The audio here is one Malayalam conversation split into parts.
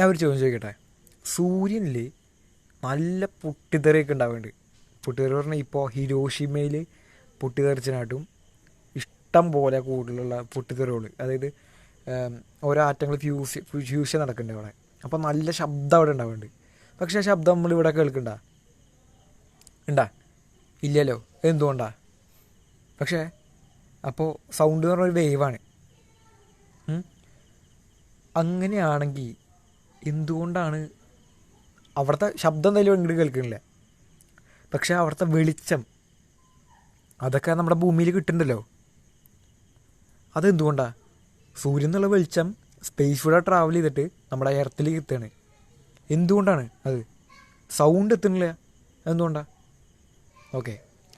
ഞാൻ ഒരു ചോദ്യം ചോദിക്കട്ടെ. സൂര്യനിൽ നല്ല പൊട്ടിത്തെറിയൊക്കെ ഉണ്ടാവുന്നുണ്ട്. പൊട്ടിത്തെറി പറഞ്ഞാൽ ഇപ്പോൾ ഹിരോഷിമയിൽ പൊട്ടിത്തെറിച്ചതിനായിട്ടും ഇഷ്ടം പോലെ കൂടുതലുള്ള പൊട്ടിത്തെറികൾ, അതായത് ഓരോ ആറ്റങ്ങൾ ഫ്യൂഷൻ നടക്കുന്നുണ്ട് അവിടെ. അപ്പോൾ നല്ല ശബ്ദം അവിടെ ഉണ്ടാവുന്നുണ്ട്. പക്ഷേ ആ ശബ്ദം നമ്മളിവിടെ കേൾക്കണ്ട ഉണ്ടാ ഇല്ലല്ലോ. എന്തുകൊണ്ടാ? പക്ഷേ അപ്പോൾ സൗണ്ട് എന്ന് പറഞ്ഞൊരു വേവാണ്. അങ്ങനെയാണെങ്കിൽ എന്തുകൊണ്ടാണ് അവിടുത്തെ ശബ്ദം എന്തായാലും ഇങ്ങോട്ട് കേൾക്കണില്ല, പക്ഷേ അവിടുത്തെ വെളിച്ചം അതൊക്കെ നമ്മുടെ ഭൂമിയിൽ കിട്ടുന്നുണ്ടല്ലോ. അതെന്തുകൊണ്ടാണ്? സൂര്യൻ എന്നുള്ള വെളിച്ചം സ്പേസ് കൂടെ ട്രാവൽ ചെയ്തിട്ട് നമ്മുടെ എർത്തിലേക്ക് എത്തുകയാണ്. എന്തുകൊണ്ടാണ് അത്? സൗണ്ട് എത്തുന്നില്ല, എന്തുകൊണ്ടാണ്? ഓക്കെ,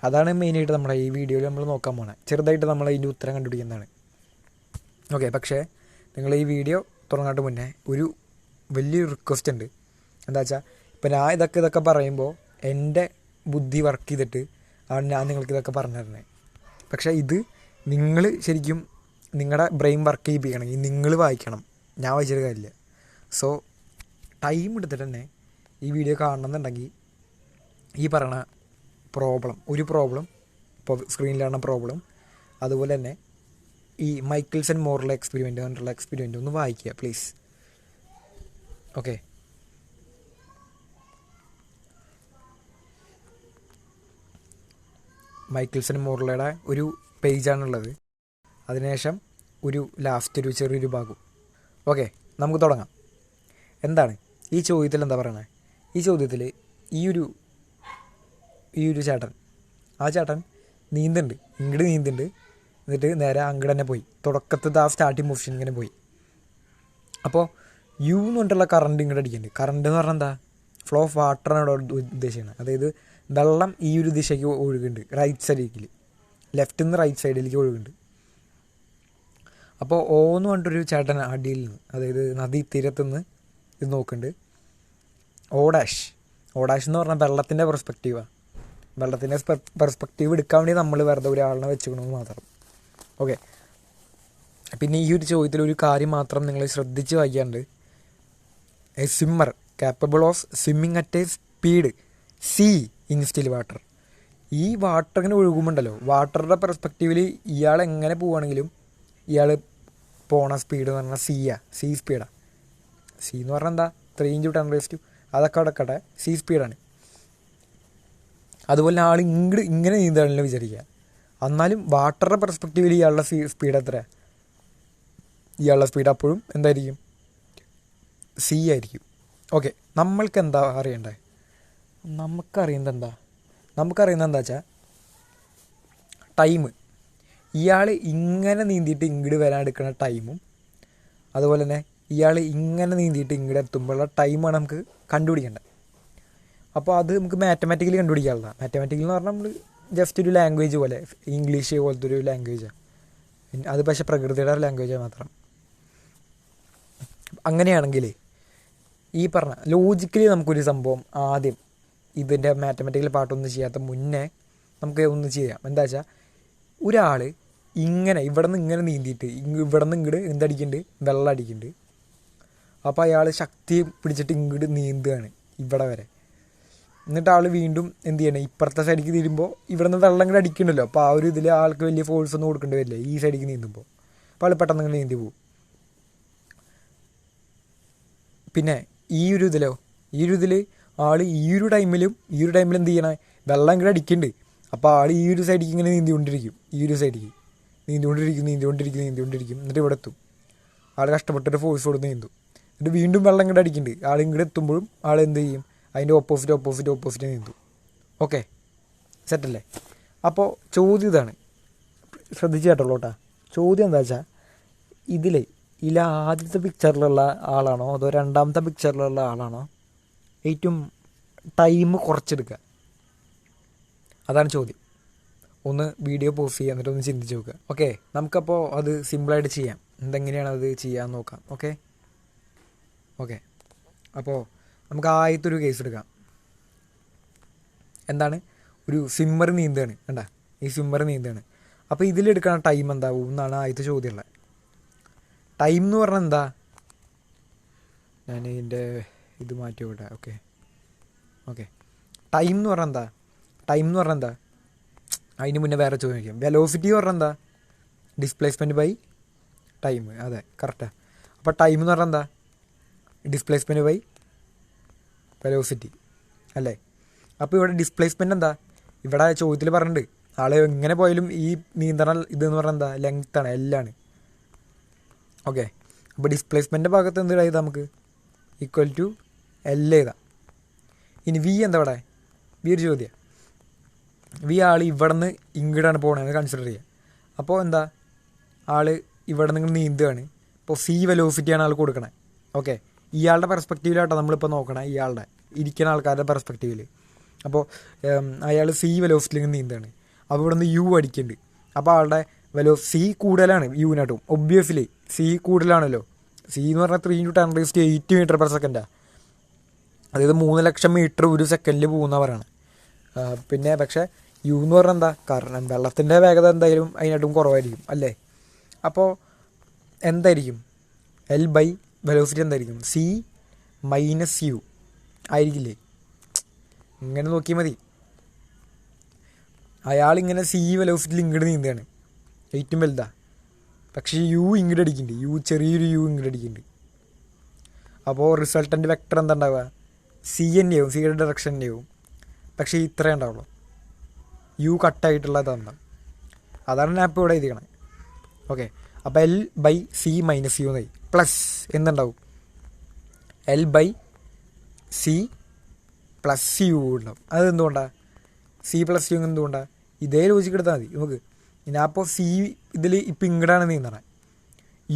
അതാണ് മെയിനായിട്ട് നമ്മുടെ ഈ വീഡിയോയിൽ നമ്മൾ നോക്കാൻ പോണത്. ചെറുതായിട്ട് നമ്മൾ അതിൻ്റെ ഉത്തരം കണ്ടുപിടിക്കുന്നതാണ്. ഓക്കെ, പക്ഷേ നിങ്ങൾ ഈ വീഡിയോ തുടങ്ങാണ്ട് മുന്നേ ഒരു വലിയൊരു റിക്വസ്റ്റ് ഉണ്ട്. എന്താ വെച്ചാൽ, ഇപ്പം ഞാൻ ഇതൊക്കെ പറയുമ്പോൾ എൻ്റെ ബുദ്ധി വർക്ക് ചെയ്തിട്ട് ആണ് ഞാൻ നിങ്ങൾക്കിതൊക്കെ പറഞ്ഞു തരുന്നത്. പക്ഷേ ഇത് നിങ്ങൾ ശരിക്കും നിങ്ങളുടെ ബ്രെയിൻ വർക്ക് ചെയ്യിപ്പിക്കണമെങ്കിൽ നിങ്ങൾ വായിക്കണം, ഞാൻ വായിച്ചിട്ട് കാര്യമില്ല. സോ ടൈം എടുത്തിട്ട് തന്നെ ഈ വീഡിയോ കാണണമെന്നുണ്ടെങ്കിൽ ഈ പറയണ ഒരു പ്രോബ്ലം ഇപ്പോൾ സ്ക്രീനിലാണ് പ്രോബ്ലം, അതുപോലെ തന്നെ ഈ മൈക്കിൾസൺ മോറൽ എക്സ്പെരിമെൻ്റ് കൊണ്ടുള്ള എക്സ്പെരിമെൻ്റ് ഒന്ന് വായിക്കുക പ്ലീസ്. ഓക്കെ, മൈക്കിൾസൺ മോറലയുടെ ഒരു പേജാണുള്ളത്. അതിനുശേഷം ലാസ്റ്റ് ഒരു ചെറിയൊരു ഭാഗം. ഓക്കെ, നമുക്ക് തുടങ്ങാം. എന്താണ് ഈ ചോദ്യത്തിൽ എന്താ പറയണത്? ഈ ചോദ്യത്തിൽ ഈ ഒരു ചേട്ടൻ നീന്തുന്നുണ്ട്, ഇങ്ങോട്ട് നീന്തുന്നുണ്ട്, എന്നിട്ട് നേരെ അങ്ങോട്ട് തന്നെ പോയി. തുടക്കത്തിൽ ആ സ്റ്റാർട്ടിങ് പൊസിഷൻ ഇങ്ങനെ പോയി. അപ്പോൾ യു എന്ന് പറഞ്ഞിട്ടുള്ള കറണ്ട് ഇങ്ങോട്ട് അടിക്കുന്നുണ്ട്. കറണ്ട് എന്ന് പറഞ്ഞാൽ എന്താ? ഫ്ലോ ഓഫ് വാട്ടറാണ് ഇവിടെ ഉദ്ദേശിക്കുന്നത്. അതായത് വെള്ളം ഈ ഒരു ദിശയ്ക്ക് ഒഴുകുന്നുണ്ട്, റൈറ്റ് സൈഡിലേക്ക്, ലെഫ്റ്റിൽ നിന്ന് റൈറ്റ് സൈഡിലേക്ക് ഒഴുകുന്നുണ്ട്. അപ്പോൾ ഓ എന്ന് പറഞ്ഞിട്ടൊരു ചേട്ടൻ അടിയിൽ നിന്ന്, അതായത് നദീ തീരത്തുനിന്ന് ഇത് നോക്കുന്നുണ്ട്. ഓ ഡാഷ് എന്ന് പറഞ്ഞാൽ വെള്ളത്തിൻ്റെ പെർസ്പെക്റ്റീവാണ്. വെള്ളത്തിൻ്റെ പെർസ്പെക്റ്റീവ് എടുക്കാൻ വേണ്ടി നമ്മൾ വെറുതെ ഒരാളിനെ വെച്ചുക്കണമെന്ന് മാത്രം. ഓക്കെ, പിന്നെ ഈ ഒരു ചോദ്യത്തിൽ ഒരു കാര്യം മാത്രം നിങ്ങൾ ശ്രദ്ധിച്ച് വായിക്കാണ്ട്. A swimmer capable of swimming at a speed c in still water. ഈ വാട്ടർ ഇങ്ങനെ ഒഴുകുമ്പോണ്ടല്ലോ, വാട്ടറുടെ പെർസ്പെക്റ്റീവിൽ ഇയാൾ എങ്ങനെ പോവുകയാണെങ്കിലും ഇയാൾ പോണ സ്പീഡ് എന്ന് പറഞ്ഞാൽ സി സ്പീഡാണ്. സി എന്ന് പറഞ്ഞാൽ എന്താ? 3 × 10⁻², അതൊക്കെ അടക്കട്ടെ, സി സ്പീഡാണ്. അതുപോലെ ആൾ ഇങ്ങനെ നീന്താണല്ലോ വിചാരിക്കുക. എന്നാലും വാട്ടറുടെ പെർസ്പെക്റ്റീവിൽ ഇയാളുടെ സ്പീഡ് എത്രയാണ്? ഇയാളുടെ സ്പീഡ് അപ്പോഴും എന്തായിരിക്കും? സി ആയിരിക്കും. ഓക്കെ, നമ്മൾക്ക് എന്താ അറിയണ്ടേ? നമുക്കറിയുന്നത് എന്താ വെച്ചാൽ ടൈം. ഇയാൾ ഇങ്ങനെ നീന്തിയിട്ട് ഇങ്ങോട്ട് വരാൻ എടുക്കുന്ന ടൈമും, അതുപോലെ തന്നെ ഇയാൾ ഇങ്ങനെ നീന്തിയിട്ട് ഇങ്ങോട്ട് എത്തുമ്പോഴുള്ള ടൈമാണ് നമുക്ക് കണ്ടുപിടിക്കേണ്ടത്. അപ്പോൾ അത് നമുക്ക് മാത്തമാറ്റിക്കലി കണ്ടുപിടിക്കാനുള്ളതാണ്. മാത്തമാറ്റിക്കൽ എന്ന് പറഞ്ഞാൽ നമ്മൾ ജസ്റ്റ് ഒരു ലാംഗ്വേജ് പോലെ, ഇംഗ്ലീഷ് പോലത്തെ ഒരു ലാംഗ്വേജാണ് അത്. പക്ഷേ പ്രകൃതിയുടെ ലാംഗ്വേജാണ് മാത്രം. അങ്ങനെയാണെങ്കിൽ ഈ പറഞ്ഞ ലോജിക്കലി നമുക്കൊരു സംഭവം ആദ്യം ഇതിൻ്റെ മാത്തമാറ്റിക്കൽ പാർട്ടൊന്നും ചെയ്യാത്ത മുന്നേ നമുക്ക് ഒന്ന് ചെയ്യാം. എന്താ വെച്ചാൽ, ഒരാൾ ഇവിടെ നിന്ന് ഇങ്ങനെ നീന്തിയിട്ട് ഇവിടെ നിന്ന് ഇങ്ങോട്ട് എന്തടിക്കുന്നുണ്ട്? വെള്ളം അടിക്കുന്നുണ്ട്. അപ്പോൾ അയാൾ ശക്തി പിടിച്ചിട്ട് ഇങ്ങോട്ട് നീന്തുകയാണ് ഇവിടെ വരെ. എന്നിട്ട് ആൾ വീണ്ടും എന്ത് ചെയ്യണം? ഇപ്പുറത്തെ സൈഡിലേക്ക് തീരുമ്പോൾ ഇവിടെ നിന്ന് വെള്ളം ഇങ്ങോട്ട് അടിക്കണമല്ലോ. അപ്പോൾ ആ ഒരു ഇതിൽ ആൾക്ക് വലിയ ഫോഴ്സ് ഒന്നും കൊടുക്കേണ്ടി വരില്ല ഈ സൈഡിലേക്ക് നീന്തുമ്പോൾ. അപ്പോൾ ആൾ പെട്ടെന്ന് ഇങ്ങനെ നീന്തി പോകും. പിന്നെ ഈ ഒരു ഇതിൽ ആൾ ഈ ഒരു ടൈമിൽ എന്ത് ചെയ്യണേ? വെള്ളം ഇങ്ങോട്ട് അടിക്കുന്നുണ്ട്. അപ്പോൾ ആൾ ഈ ഒരു സൈഡിലേക്ക് ഇങ്ങനെ നീന്തിക്കൊണ്ടിരിക്കും. ഈ ഒരു സൈഡിലേക്ക് നീന്തിക്കൊണ്ടിരിക്കും. എന്നിട്ട് ഇവിടെ എത്തും. ആൾ കഷ്ടപ്പെട്ടിട്ട് ഫോഴ്സ് കൊടുത്ത് നീന്തും. എന്നിട്ട് വീണ്ടും വെള്ളം ഇങ്ങോട്ട് അടിക്കുന്നുണ്ട്. ആൾ ഇങ്ങോട്ട് എത്തുമ്പോഴും ആൾ എന്ത് ചെയ്യും? അതിൻ്റെ ഓപ്പോസിറ്റ് നീന്തും. ഓക്കെ, സെറ്റല്ലേ? അപ്പോൾ ചോദ്യം ഇതാണ്, ശ്രദ്ധിച്ച് കേട്ടോളൂ കേട്ടോ. ചോദ്യം എന്താ വെച്ചാൽ, ഇതിൽ ആദ്യത്തെ പിക്ചറിലുള്ള ആളാണോ അതോ രണ്ടാമത്തെ പിക്ചറിലുള്ള ആളാണോ ഏറ്റവും ടൈം കുറച്ചെടുക്കുക? അതാണ് ചോദ്യം. ഒന്ന് വീഡിയോ പോസ് ചെയ്യുക, എന്നിട്ട് ഒന്ന് ചിന്തിച്ച് നോക്കുക. ഓക്കെ, നമുക്കപ്പോൾ അത് സിമ്പിളായിട്ട് ചെയ്യാം. എന്തെങ്ങനെയാണ് അത് ചെയ്യാമെന്ന് നോക്കാം. ഓക്കെ, അപ്പോൾ നമുക്ക് ആദ്യത്തെ ഒരു കേസ് എടുക്കാം. എന്താണ്? ഒരു സ്വിമ്മർ നീന്തുകയാണ്. കണ്ടാ, ഈ സ്വിമ്മർ നീന്തുകയാണ്. അപ്പോൾ ഇതിലെടുക്കുന്ന ടൈം എന്താവും എന്നാണ് ആദ്യത്തെ ചോദ്യമുള്ളത്. ടൈം എന്ന് പറഞ്ഞാൽ എന്താ? ഞാൻ ഇതിൻ്റെ ഇത് മാറ്റി വിടാം. ഓക്കെ ഓക്കെ ടൈം എന്ന് പറഞ്ഞാൽ എന്താ? ടൈം എന്ന് പറഞ്ഞാൽ എന്താ? അതിന് മുന്നേ വേറെ ചോദിക്കാം. വെലോസിറ്റി പറഞ്ഞാൽ എന്താ? Displacement by time. അതെ, കറക്റ്റാണ്. അപ്പോൾ ടൈം എന്ന് പറഞ്ഞാൽ എന്താ? ഡിസ്പ്ലേസ്മെൻറ്റ് ബൈ വെലോസിറ്റി അല്ലേ? അപ്പോൾ ഇവിടെ ഡിസ്പ്ലേസ്മെൻറ്റ് എന്താ? ഇവിടെ ചോദ്യത്തിൽ പറഞ്ഞിട്ടുണ്ട്, ആൾ എങ്ങനെ പോയാലും ഈ നീന്തണ ഇതെന്ന് പറഞ്ഞാൽ എന്താ? ലെങ്ത്താണ്, എല്ലാണ്. ഓക്കെ, അപ്പോൾ ഡിസ്പ്ലേസ്മെൻറ്റ് ഭാഗത്ത് എന്ത് എഴുതാം നമുക്ക്? ഈക്വൽ ടു എൽ എഴുതാം. ഇനി വി എന്താ ഇവിടെ? വി ഒരു ചോദ്യം. വി ആൾ ഇവിടെ നിന്ന് ഇങ്ങോട്ടാണ് പോകണമെന്ന് കൺസിഡർ ചെയ്യുക. അപ്പോൾ എന്താ? ആൾ ഇവിടെ നിന്ന് നീന്തുകയാണ്. ഇപ്പോൾ സി വെലോസിറ്റിയാണ് ആൾ കൊടുക്കണേ. ഓക്കെ, ഇയാളുടെ പെർസ്പെക്റ്റീവിലാട്ടോ നമ്മളിപ്പോൾ നോക്കണേ, ഇയാളുടെ ഇരിക്കുന്ന ആൾക്കാരുടെ പെർസ്പെക്റ്റീവിൽ. അപ്പോൾ അയാൾ സി വെലോസിറ്റിയിൽ നീന്താണ്. അപ്പോൾ ഇവിടെ നിന്ന് യു അടിക്കുന്നുണ്ട്. അപ്പോൾ ആളുടെ സി കൂടുതലാണ് യുവിനായിട്ടും. ഒബ്വിയസ്ലി സി കൂടുതലാണല്ലോ. സി എന്ന് പറഞ്ഞാൽ 3 × 10⁸ അതായത് 3 ലക്ഷം മീറ്റർ ഒരു സെക്കൻഡിൽ പോകുന്നവരാണ്. പിന്നെ പക്ഷേ യു എന്ന് പറഞ്ഞാൽ എന്താ? കാരണം വെള്ളത്തിൻ്റെ വേഗത എന്തായാലും അതിനായിട്ടും കുറവായിരിക്കും അല്ലേ? അപ്പോൾ എന്തായിരിക്കും? എൽ ബൈ വെലോസിറ്റി എന്തായിരിക്കും? സി മൈനസ് യു ആയിരിക്കില്ലേ? ഇങ്ങനെ നോക്കിയാൽ മതി. അയാളിങ്ങനെ സി വെലോസിറ്റിയിൽ ഇങ്ങോട്ട് നീന്തുകയാണ്, ഏറ്റവും വലുതാ. പക്ഷേ യു ഇങ്ങോട്ട് അടിക്കുന്നുണ്ട്, യു ചെറിയൊരു യു ഇങ്ങോട്ട് അടിക്കുന്നുണ്ട്. അപ്പോൾ റിസൾട്ടൻ്റ് വെക്ടർ എന്താ ഉണ്ടാവുക? സി തന്നെയാവും, സിയുടെ ഡയറക്ഷൻ തന്നെയാവും. പക്ഷേ ഇത്രയേ ഉണ്ടാവുള്ളൂ, യു കട്ടായിട്ടുള്ള ഇതെന്താ? അതാണ് ഞാൻ ഇപ്പോൾ ഇവിടെ എഴുതിക്കണേ. ഓക്കെ, അപ്പോൾ L by C minus U എന്നായി. പ്ലസ് എന്തുണ്ടാവും? L by C plus U ഉണ്ടാവും. അത് എന്തുകൊണ്ടാണ്? സി പ്ലസ് യു എന്തുകൊണ്ടാണ്? ഇതേ ലോജിക്ക് എടുത്താൽ മതി നമുക്ക്. ഞാൻ അപ്പോൾ സി ഇതിൽ ഇപ്പം ഇങ്ങോട്ടാണ് നീന്തണേ.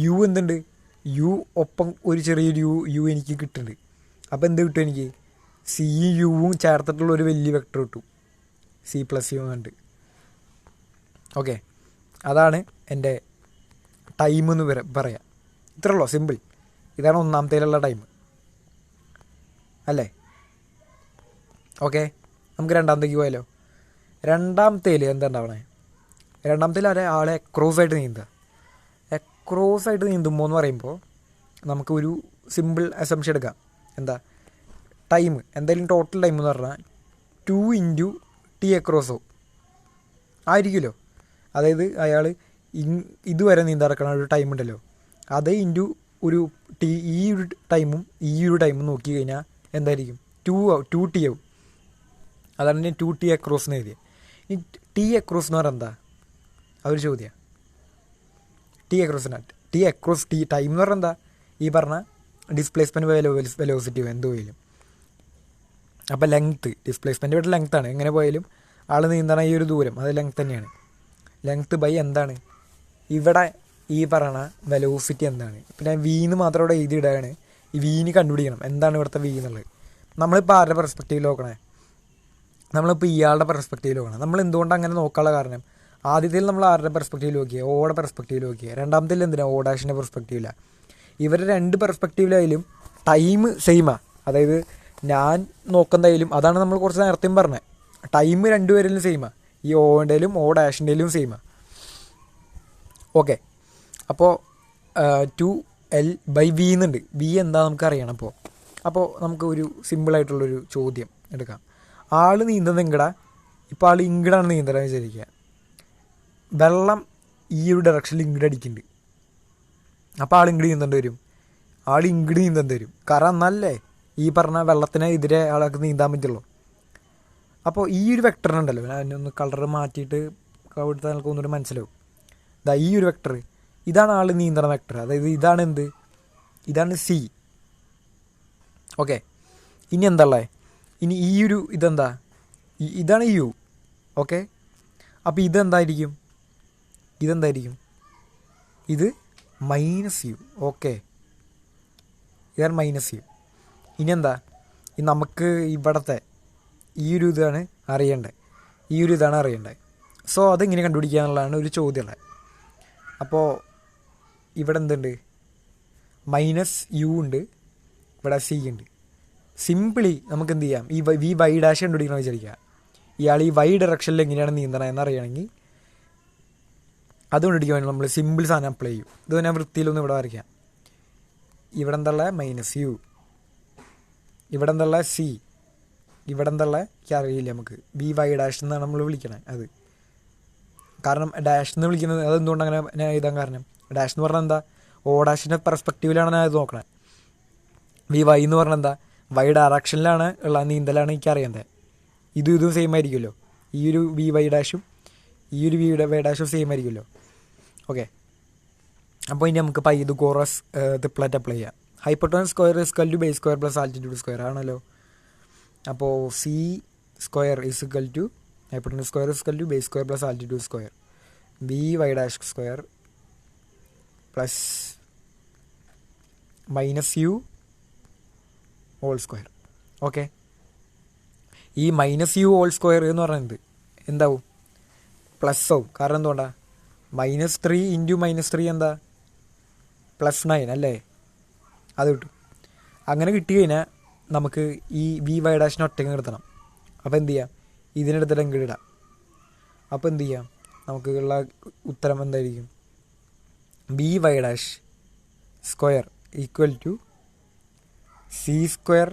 യു എന്തുണ്ട്? യു ഒപ്പം ഒരു ചെറിയൊരു യു എനിക്ക് കിട്ടുന്നുണ്ട്. അപ്പോൾ എന്ത് കിട്ടും എനിക്ക്? സി യുവും ചേർത്തിട്ടുള്ള ഒരു വലിയ വെക്ടർ കിട്ടും, സി പ്ലസ് യു എന്നുണ്ട്. ഓക്കെ, അതാണ് എൻ്റെ ടൈം എന്ന് പറയാം. ഇത്രേ ഉള്ളൂ, സിമ്പിൾ. ഇതാണ് ഒന്നാമത്തേലുള്ള ടൈം അല്ലേ? ഓക്കെ, നമുക്ക് രണ്ടാമത്തേക്ക് പോയാലോ. രണ്ടാമത്തേൽ എന്താ ഉണ്ടാവണേ? രണ്ടാമത്തേൽ ആളെ എക്രോസ് ആയിട്ട് നീന്തുക. എക്രോസ് ആയിട്ട് നീന്തുമ്പോൾ എന്ന് പറയുമ്പോൾ നമുക്ക് ഒരു സിമ്പിൾ അസംഷൻ എടുക്കാം. എന്താ ടൈം? എന്തായാലും ടോട്ടൽ ടൈം എന്ന് പറഞ്ഞാൽ 2 × t എക്രോസോ ആയിരിക്കുമല്ലോ. അതായത് അയാൾ ഇതുവരെ നീന്തിറക്കണ ഒരു ടൈം ഉണ്ടല്ലോ, അത് ഇൻറ്റു ഒരു ടി, ഈ ഒരു ടൈമും ഈ ഒരു ടൈമും നോക്കി കഴിഞ്ഞാൽ എന്തായിരിക്കും? 2t ആവും. അതാണ് ഞാൻ 2t എക്രോസ് എന്ന് എഴുതിയത്. ഈ ടി എക്രോസ് എന്ന് പറഞ്ഞാൽ എന്താ? അതൊരു ചോദ്യമാണ്. ടി എക്രോസ് ടൈം എന്ന് പറഞ്ഞാൽ എന്താ? ഈ പറഞ്ഞ ഡിസ്പ്ലേസ്മെൻറ്റ് വെലോസിറ്റി എന്തോ പോയാലും. അപ്പോൾ ലെങ്ത്ത്, ഡിസ്പ്ലേസ്മെൻറ്റ് ഇവിടെ ലെങ്ത്താണ്. എങ്ങനെ പോയാലും ആൾ നീന്തണ ഈ ഒരു ദൂരം അത് ലെങ്ത്ത് തന്നെയാണ്. ലെങ്ത്ത് ബൈ എന്താണ്? ഇവിടെ ഈ പറയണ വെലോസിറ്റി എന്താണ്? പിന്നെ വീന്ന് മാത്രം ഇവിടെ എഴുതിയിടുകയാണ്. ഈ വീന് കണ്ടുപിടിക്കണം എന്താണ് ഇവിടുത്തെ വി എന്നുള്ളത്. നമ്മളിപ്പോൾ ആരുടെ പെർസ്പെക്റ്റീവിൽ നോക്കണേ? നമ്മളിപ്പോൾ ഇയാളുടെ പെർസ്പെക്റ്റീവിൽ നോക്കണം. നമ്മൾ എന്തുകൊണ്ട് അങ്ങനെ നോക്കാനുള്ള കാരണം, ആദ്യത്തിൽ നമ്മൾ ആരുടെ പെർസ്പെക്റ്റീവിൽ നോക്കിയത്? ഓടെ പെർസ്പെക്റ്റീവിൽ നോക്കിയത്. രണ്ടാമത്തിൽ എന്തിനാണ്? ഓ ഡാഷിൻ്റെ പെർസ്പെക്റ്റീവിലാണ്. ഇവർ രണ്ട് പെർസ്പെക്റ്റീവിലായാലും ടൈം സെയിമാണ്. അതായത് ഞാൻ നോക്കുന്നതായാലും അതാണ് നമ്മൾ കുറച്ച് നേരത്തെയും പറഞ്ഞത്, ടൈം രണ്ടുപേരിലും സെയിമാണ്. ഈ ഓൻ്റെയിലും ഓ ഡാഷിൻ്റെയിലും സെയിമാണ്. ഓക്കെ, അപ്പോൾ 2l ബൈ വി എന്നുണ്ട്. വി എന്താ നമുക്കറിയണം. അപ്പോൾ നമുക്ക് ഒരു സിമ്പിളായിട്ടുള്ളൊരു ചോദ്യം എടുക്കാം. ആൾ നീന്തുന്നത് ഇങ്ങടാ. ഇപ്പോൾ ആൾ ഇങ്ങടാണ് നീന്തണം വിചാരിക്കുക. വെള്ളം ഈ ഒരു ഡയറക്ഷനിൽ ഇങ്ങോട്ട് അടിക്കുന്നുണ്ട്. അപ്പോൾ ആൾ ഇങ്ങോട്ട് നീന്തേണ്ടി വരും. ആൾ ഇങ്ങോട്ട് നീന്തേണ്ടി വരും. കാരണം എന്നല്ലേ ഈ പറഞ്ഞ വെള്ളത്തിന് എതിരെ ആൾക്ക് നീന്താൻ പറ്റുള്ളൂ. അപ്പോൾ ഈ ഒരു വെക്ടറിനുണ്ടല്ലോ, അതിനൊന്ന് കളർ മാറ്റിയിട്ട് കൊടുത്താൽ നമുക്ക് ഒന്നുകൂടി മനസ്സിലാവും. ഇതാ ഈ ഒരു വെക്ടർ, ഇതാണ് ആൾ നീന്തണ വെക്ടർ. അതായത് ഇതാണ് എന്ത്? ഇതാണ് സി. ഓക്കെ, ഇനി എന്താ ഉള്ളത്? ഇനി ഈ ഒരു ഇതെന്താ? ഇതാണ് യു. ഓക്കെ, അപ്പോൾ ഇതെന്തായിരിക്കും? ഇത് മൈനസ് യു. ഓക്കെ, ഇതാണ് മൈനസ് യു. ഇനി എന്താ? നമുക്ക് ഇവിടത്തെ ഈ ഒരു ഇതാണ് അറിയേണ്ടത്. സോ അതെങ്ങനെ കണ്ടുപിടിക്കുക എന്നുള്ളതാണ് ഒരു ചോദ്യമുള്ളത്. അപ്പോൾ ഇവിടെ എന്തുണ്ട്? മൈനസ് യു ഉണ്ട്, ഇവിടെ സി ഉണ്ട്. സിംപിളി നമുക്ക് എന്ത് ചെയ്യാം? ഈ വൈ ഡാഷ് കണ്ടുപിടിക്കണമെന്ന് വിചാരിക്കുക. ഇയാൾ ഈ വൈ ഡയറക്ഷനിൽ എങ്ങനെയാണ് നീന്തണം എന്നറിയണമെങ്കിൽ അത് കണ്ടുപിടിക്കാൻ വേണ്ടി നമ്മൾ സിമ്പിൾ സാധനം അപ്ലൈ ചെയ്യും. ഇത് ഞാൻ വൃത്തിയിലൊന്നും ഇവിടെ വരയ്ക്കാം. ഇവിടെ എന്താ ഉള്ളത്? Minus U. ഇവിടെ എന്തുള്ള സി, ഇവിടെ എന്തുള്ള അറിയില്ല നമുക്ക്. വി വൈ ഡാഷ് എന്നാണ് നമ്മൾ വിളിക്കണത്. അത് കാരണം ഡാഷ് എന്ന് വിളിക്കുന്നത് അതെന്തുകൊണ്ട് അങ്ങനെ ഞാൻ എഴുതാൻ കാരണം, ഡാഷ് എന്ന് പറഞ്ഞാൽ എന്താ, ഓ ഡാഷിൻ്റെ പെർസ്പെക്റ്റീവിലാണ് ഞാൻ ഇത് നോക്കണത്. വി വൈ എന്ന് പറഞ്ഞാൽ എന്താ, വൈ ഡയറക്ഷനിലാണ് ഉള്ള നീന്തലാണ് എനിക്ക് അറിയേണ്ടത്. ഇതും സെയിം ആയിരിക്കുമല്ലോ. ഈ ഒരു വി വൈ ഡാഷും ഈ ഒരു വി വൈ ഡാഷും സെയിം ആയിരിക്കുമല്ലോ. ഓക്കെ, അപ്പോൾ ഇനി നമുക്ക് പൈതഗോറസ് ട്രിപ്ലറ്റ് അപ്ലൈ ചെയ്യാം. Hypotenuse square equal to base square plus altitude square ആണല്ലോ. അപ്പോൾ C square equal to hypotenuse square equal to base square plus altitude square B Y dash square plus minus U whole square. Okay, ഈ മൈനസ് യു ഹോൾ സ്ക്വയർ എന്ന് പറയുന്നത് എന്താവും, പ്ലസ് ആവും. കാരണം എന്തുകൊണ്ടാണ്, -3 ഇൻറ്റു -3 എന്താ, +9 അല്ലേ, അത് കിട്ടും. അങ്ങനെ കിട്ടി കഴിഞ്ഞാൽ നമുക്ക് ഈ വി വൈ ഡാഷിനെ ഒറ്റയ്ക്ക് നിർത്തണം. അപ്പോൾ എന്ത് ചെയ്യാം, ഇതിനെടുത്തിട്ട് എങ്കിലും ഇടാം. അപ്പോൾ എന്ത് ചെയ്യാം, നമുക്ക് ഉള്ള ഉത്തരം എന്തായിരിക്കും, B Y dash square equal to C square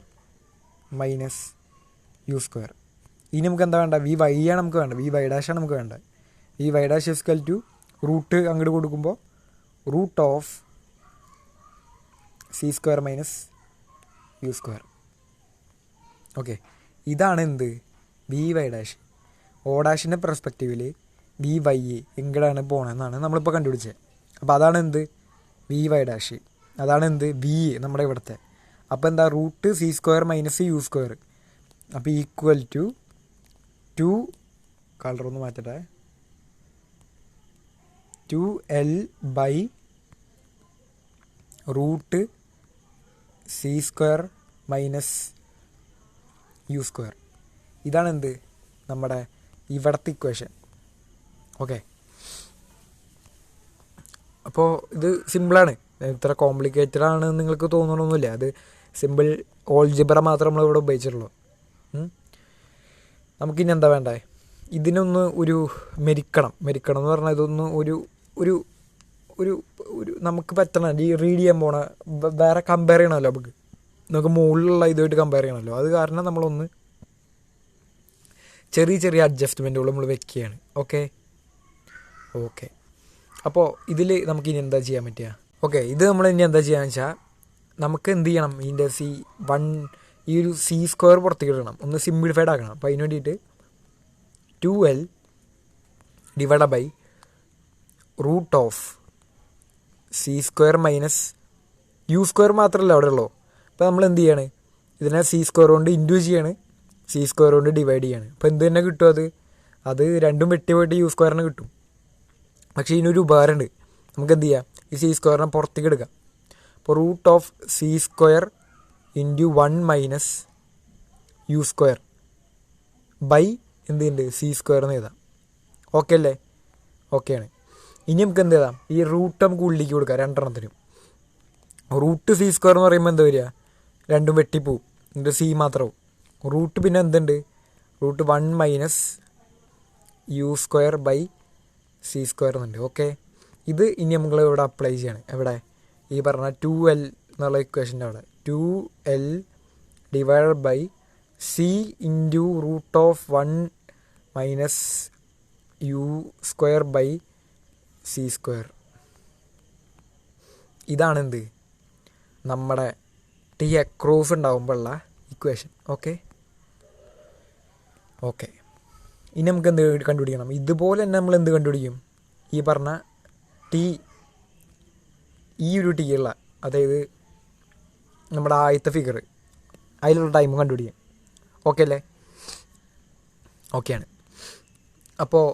minus U square. ഇനി നമുക്ക് എന്താ വേണ്ട, വി വൈ ആണ് നമുക്ക് വേണ്ട, വി വൈ ഡാഷാണ് നമുക്ക് വേണ്ടത്. V Y dash equal to root അങ്ങോട്ട് കൊടുക്കുമ്പോൾ root of C square minus U square. Okay, ഇതാണ് എന്ത്, വി വൈ ഡാഷ്. ഓ ഡാഷിൻ്റെ പെർസ്പെക്റ്റീവിൽ വി വൈ എങ്ങോട്ടാണ് പോകണമെന്നാണ് നമ്മളിപ്പോൾ കണ്ടുപിടിച്ചത്. അപ്പോൾ അതാണ് എന്ത്, വി വൈ ഡാഷ്. അതാണ് എന്ത്, വി നമ്മുടെ ഇവിടുത്തെ. അപ്പോൾ എന്താ, root c square minus U square. അപ്പോൾ ഈക്വൽ ടു 2 കളറൊന്ന് മാറ്റട്ടെ, 2L by root c square minus U square. ഇതാണ് എന്ത്, നമ്മുടെ ഇവിടുത്തെ ഇക്വേഷൻ. ഓക്കെ, അപ്പോൾ ഇത് സിമ്പിളാണ്, ഇത്ര കോംപ്ലിക്കേറ്റഡ് ആണ് നിങ്ങൾക്ക് തോന്നണമെന്നില്ല. അത് സിമ്പിൾ ഓൾജിബ്ര മാത്രം നമ്മളിവിടെ ഉപയോഗിച്ചിട്ടുള്ളൂ. നമുക്കിനി എന്താ വേണ്ടേ, ഇതിനൊന്ന് ഒരു മെരിക്കണം എന്ന് പറഞ്ഞാൽ ഇതൊന്ന് ഒരു ഒരു ഒരു ഒരു നമുക്ക് പറ്റണം റീഡ് ചെയ്യാൻ പോണ വേറെ കമ്പയർ ചെയ്യണമല്ലോ. നമുക്ക് മുകളിലുള്ള ഇതുമായിട്ട് കമ്പയർ ചെയ്യണമല്ലോ. അത് കാരണം നമ്മളൊന്ന് ചെറിയ അഡ്ജസ്റ്റ്മെൻറ്റുകൾ നമ്മൾ വെക്കുകയാണ്. ഓക്കെ, അപ്പോൾ ഇതിൽ നമുക്കിനി എന്താ ചെയ്യാൻ പറ്റുക, ഓക്കെ, ഇത് നമ്മൾ ഇനി എന്താ ചെയ്യാന്ന് വെച്ചാൽ നമുക്ക് എന്ത് ചെയ്യണം, ഇതിൻ്റെ ഈ ഒരു സി സ്ക്വയർ പുറത്തേക്ക് ഇടണം, ഒന്ന് സിംപ്ലിഫൈഡ് ആക്കണം. അപ്പോൾ അതിന് വേണ്ടിയിട്ട് 2L divide by root of C square minus U square മാത്രമല്ല അവിടെ ഉള്ളൂ. അപ്പോൾ നമ്മൾ എന്ത് ചെയ്യാണ്, ഇതിനെ സി സ്ക്വയർ കൊണ്ട് ഇൻറ്റു ചെയ്യാണ്, സി സ്ക്വയർ കൊണ്ട് ഡിവൈഡ് ചെയ്യാണ്. അപ്പോൾ എന്ത് തന്നെ കിട്ടും, അത് രണ്ടും വെട്ടി പോയിട്ട് യു സ്ക്വയറിന് കിട്ടും. പക്ഷേ ഇതിനൊരു ഉപകാരമുണ്ട്, നമുക്ക് എന്ത് ചെയ്യാം, ഈ സി സ്ക്വയറിനെ പുറത്തേക്ക് എടുക്കാം. അപ്പോൾ root of C square into 1 minus U square by എന്തുണ്ട്, സി സ്ക്വയർ എന്ന് എഴുതാം. ഓക്കെ അല്ലേ, ഓക്കെയാണ്. ഇനി നമുക്ക് എന്ത് ചെയ്താം, ഈ റൂട്ട് നമുക്ക് ഉള്ളിലേക്ക് കൊടുക്കാം രണ്ടെണ്ണത്തിനും. റൂട്ട് സി സ്ക്വയർ എന്ന് പറയുമ്പോൾ എന്താ വരിക, രണ്ടും വെട്ടിപ്പോവും, എന്നിട്ട് സി മാത്രമാവും. റൂട്ട് പിന്നെ എന്തുണ്ട്, root 1 minus U square by C square എന്നുണ്ട്. ഓക്കെ, ഇത് ഇനി നമ്മൾ ഇവിടെ അപ്ലൈ ചെയ്യാണ്. എവിടെ, ഈ പറഞ്ഞ 2L എന്നുള്ള ഇക്വേഷൻ്റെ അവിടെ 2L divide by c into root of 1 minus U square by C square. ഇതാണെന്ത്, നമ്മുടെ ടി അക്രോസ് ഉണ്ടാകുമ്പോഴുള്ള ഇക്വേഷൻ. ഓക്കെ, ഇനി നമുക്ക് എന്ത് കണ്ടുപിടിക്കണം, ഇതുപോലെ തന്നെ നമ്മൾ എന്ത് കണ്ടുപിടിക്കും, ഈ പറഞ്ഞ ടി, ഈ ഒരു ടി ഉള്ള, അതായത് നമ്മുടെ ആദ്യത്തെ ഫിഗർ അതിലുള്ള ടൈം കണ്ടുപിടിക്കാം. ഓക്കെ അല്ലേ, ഓക്കെയാണ്. അപ്പോൾ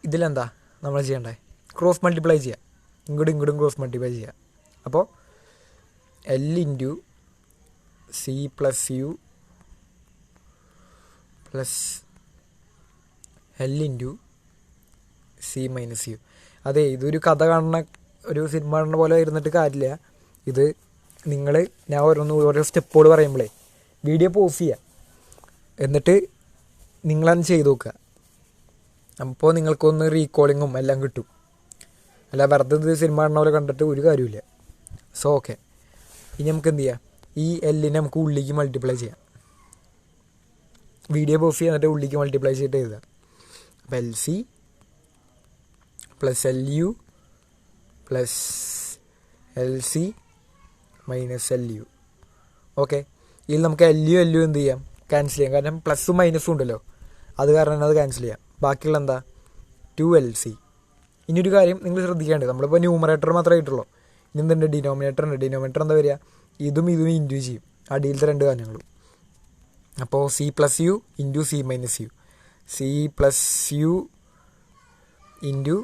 ഇതിലെന്താ നമ്മൾ ചെയ്യേണ്ടത്, ക്രോസ് മൾട്ടിപ്ലൈ ചെയ്യുക, ഇങ്ങോട്ടും ക്രോസ് മൾട്ടിപ്ലൈ ചെയ്യുക. അപ്പോൾ L into C plus U plus L into C minus U. അതെ, ഇതൊരു കഥ കാണുന്ന ഒരു സിനിമ കാണുന്ന പോലെ ഇരുന്നിട്ട് കാര്യമില്ല. ഇത് ഞാൻ ഓരോ സ്റ്റെപ്പുകൾ പറയുമ്പോഴേ വീഡിയോ പോസ് ചെയ്യുക, എന്നിട്ട് നിങ്ങളത് ചെയ്ത് നോക്കുക. അപ്പോൾ നിങ്ങൾക്കൊന്ന് റീകോളിങ്ങും എല്ലാം കിട്ടും. അല്ല വെറുതെ ഇത് സിനിമ കാണുന്ന പോലെ കണ്ടിട്ട് ഒരു കാര്യമില്ല. സോ ഓക്കെ, ഇനി നമുക്ക് എന്ത് ചെയ്യാം, ഈ എല്ലിനെ നമുക്ക് ഉള്ളിലേക്ക് മൾട്ടിപ്ലൈ ചെയ്യാം. വീഡിയോ പോസ് ചെയ്യാൻ എന്നിട്ട് ഉള്ളിലേക്ക് മൾട്ടിപ്ലൈ ചെയ്തിട്ട് എഴുതാം. അപ്പോൾ LC plus LU plus LC minus LU. Okay, ഇതിൽ നമുക്ക് LU എന്ത് ചെയ്യാം? ക്യാൻസൽ ചെയ്യാം. കാരണം പ്ലസ്സും മൈനസും ഉണ്ടല്ലോ, അത് കാരണം അത് ക്യാൻസൽ ചെയ്യാം. ബാക്കിയുള്ള എന്താ? 2LC. ഇനിയൊരു കാര്യം നിങ്ങൾ ശ്രദ്ധിക്കേണ്ടത്, നമ്മളിപ്പോൾ ന്യൂമറേറ്റർ മാത്രമേ കിട്ടുള്ളൂ. ഇനി എന്തുണ്ട്? ഡിനോമിനേറ്റർ ഉണ്ട്. ഡിനോമിനേറ്റർ എന്താ വരിക? ഇതും ഇൻറ്റു ചെയ്യും, അടിയിലത്തെ രണ്ട് കാര്യങ്ങളും. അപ്പോൾ C+U into C minus U, C+U into